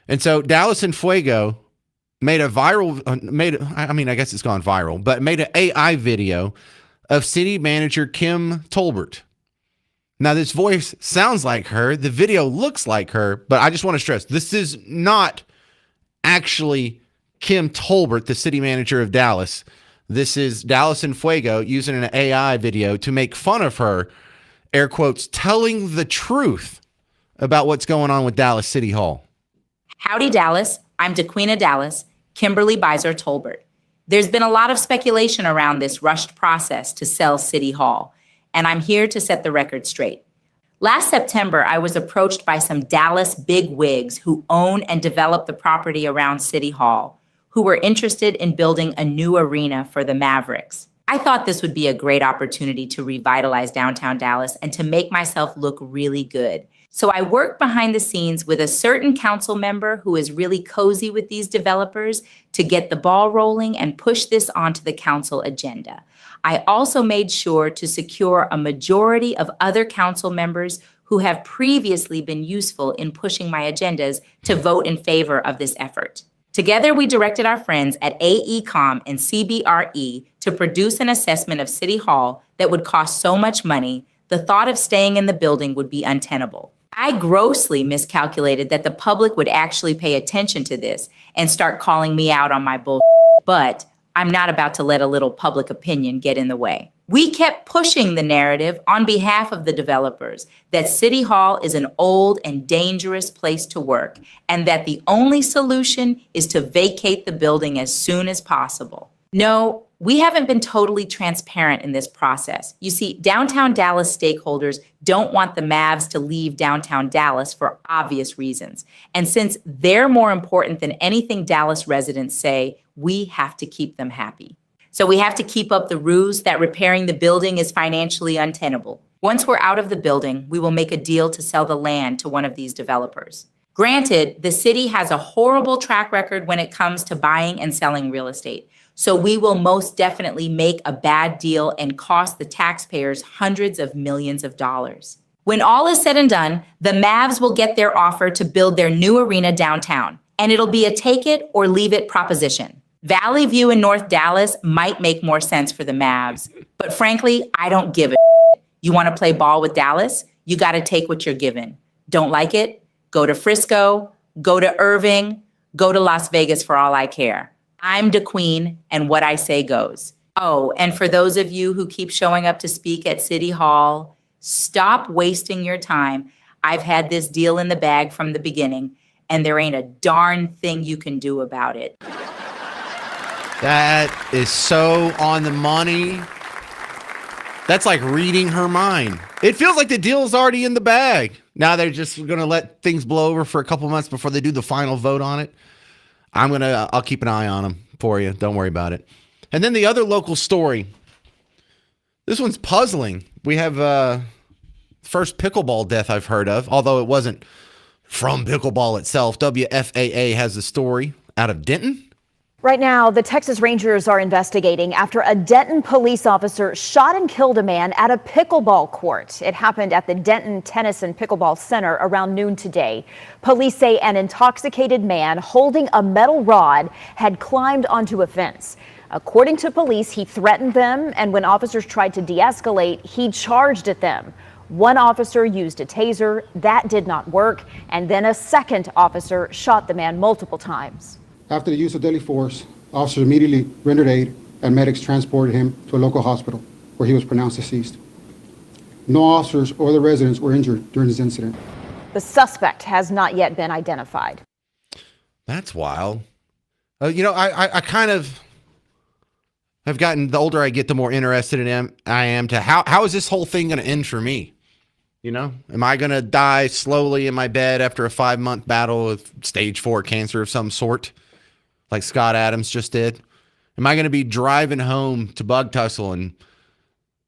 And so Dallas Fuego made a viral, I guess it's gone viral, but made an AI video of city manager Kim Tolbert. Now, this voice sounds like her. The video looks like her, but I just want to stress, this is not actually Kim Tolbert, the city manager of Dallas. This is Dallas Fuego using an AI video to make fun of her, air quotes, telling the truth about what's going on with Dallas City Hall. Howdy, Dallas. I'm DeQueen Dallas, Kimberly Beiser Tolbert. There's been a lot of speculation around this rushed process to sell City Hall, and I'm here to set the record straight. Last September, I was approached by some Dallas bigwigs who own and develop the property around City Hall, who were interested in building a new arena for the Mavericks. I thought this would be a great opportunity to revitalize downtown Dallas and to make myself look really good. So I worked behind the scenes with a certain council member who is really cozy with these developers to get the ball rolling and push this onto the council agenda. I also made sure to secure a majority of other council members who have previously been useful in pushing my agendas to vote in favor of this effort. Together, we directed our friends at AECOM and CBRE to produce an assessment of City Hall that would cost so much money, the thought of staying in the building would be untenable. I grossly miscalculated that the public would actually pay attention to this and start calling me out on my bullshit, but I'm not about to let a little public opinion get in the way. We kept pushing the narrative on behalf of the developers that City Hall is an old and dangerous place to work, and that the only solution is to vacate the building as soon as possible. No, we haven't been totally transparent in this process. You see, downtown Dallas stakeholders don't want the Mavs to leave downtown Dallas for obvious reasons. And since they're more important than anything Dallas residents say, we have to keep them happy. So we have to keep up the ruse that repairing the building is financially untenable. Once we're out of the building, we will make a deal to sell the land to one of these developers. Granted, the city has a horrible track record when it comes to buying and selling real estate. So we will most definitely make a bad deal and cost the taxpayers hundreds of millions of dollars. When all is said and done, the Mavs will get their offer to build their new arena downtown, and it'll be a take it or leave it proposition. Valley View in North Dallas might make more sense for the Mavs, but frankly, I don't give a shit. You want to play ball with Dallas? You got to take what you're given. Don't like it? Go to Frisco, go to Irving, go to Las Vegas for all I care. I'm DeQueen, and what I say goes. Oh, and for those of you who keep showing up to speak at City Hall, stop wasting your time. I've had this deal in the bag from the beginning, and there ain't a darn thing you can do about it. That is so on the money. That's like reading her mind. It feels like the deal's already in the bag. Now they're just going to let things blow over for a couple months before they do the final vote on it. I'll keep an eye on them for you. Don't worry about it. And then the other local story. This one's puzzling. We have first pickleball death I've heard of, although it wasn't from pickleball itself. WFAA has a story out of Denton. Right now, the Texas Rangers are investigating after a Denton police officer shot and killed a man at a pickleball court. It happened at the Denton Tennis and Pickleball Center around noon today. Police say an intoxicated man holding a metal rod had climbed onto a fence. According to police, he threatened them, and when officers tried to de-escalate, he charged at them. One officer used a taser. That did not work, and then a second officer shot the man multiple times. After the use of deadly force, officers immediately rendered aid and medics transported him to a local hospital where he was pronounced deceased. No officers or the residents were injured during this incident. The suspect has not yet been identified. That's wild. I kind of have gotten, the older I get, the more interested I am to how is this whole thing going to end for me? Am I going to die slowly in my bed after a 5-month battle with stage 4 cancer of some sort, like Scott Adams just did? Am I going to be driving home to Bug Tussle and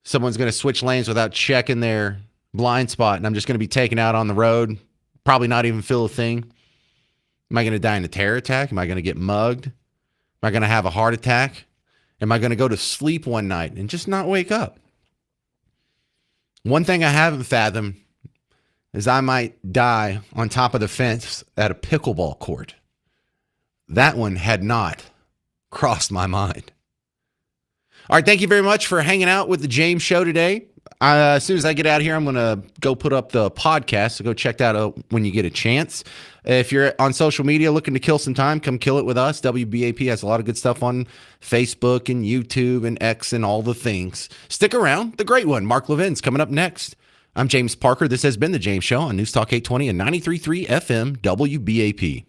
someone's going to switch lanes without checking their blind spot, and I'm just going to be taken out on the road, probably not even feel a thing? Am I going to die in a terror attack? Am I going to get mugged? Am I going to have a heart attack? Am I going to go to sleep one night and just not wake up? One thing I haven't fathomed is I might die on top of the fence at a pickleball court. That one had not crossed my mind. All right, thank you very much for hanging out with the James Show today. As soon as I get out of here, I'm going to go put up the podcast, so go check that out when you get a chance. If you're on social media looking to kill some time, come kill it with us. WBAP has a lot of good stuff on Facebook and YouTube and X and all the things. Stick around. The great one, Mark Levin's coming up next. I'm James Parker. This has been The James Show on News Talk 820 and 93.3 FM WBAP.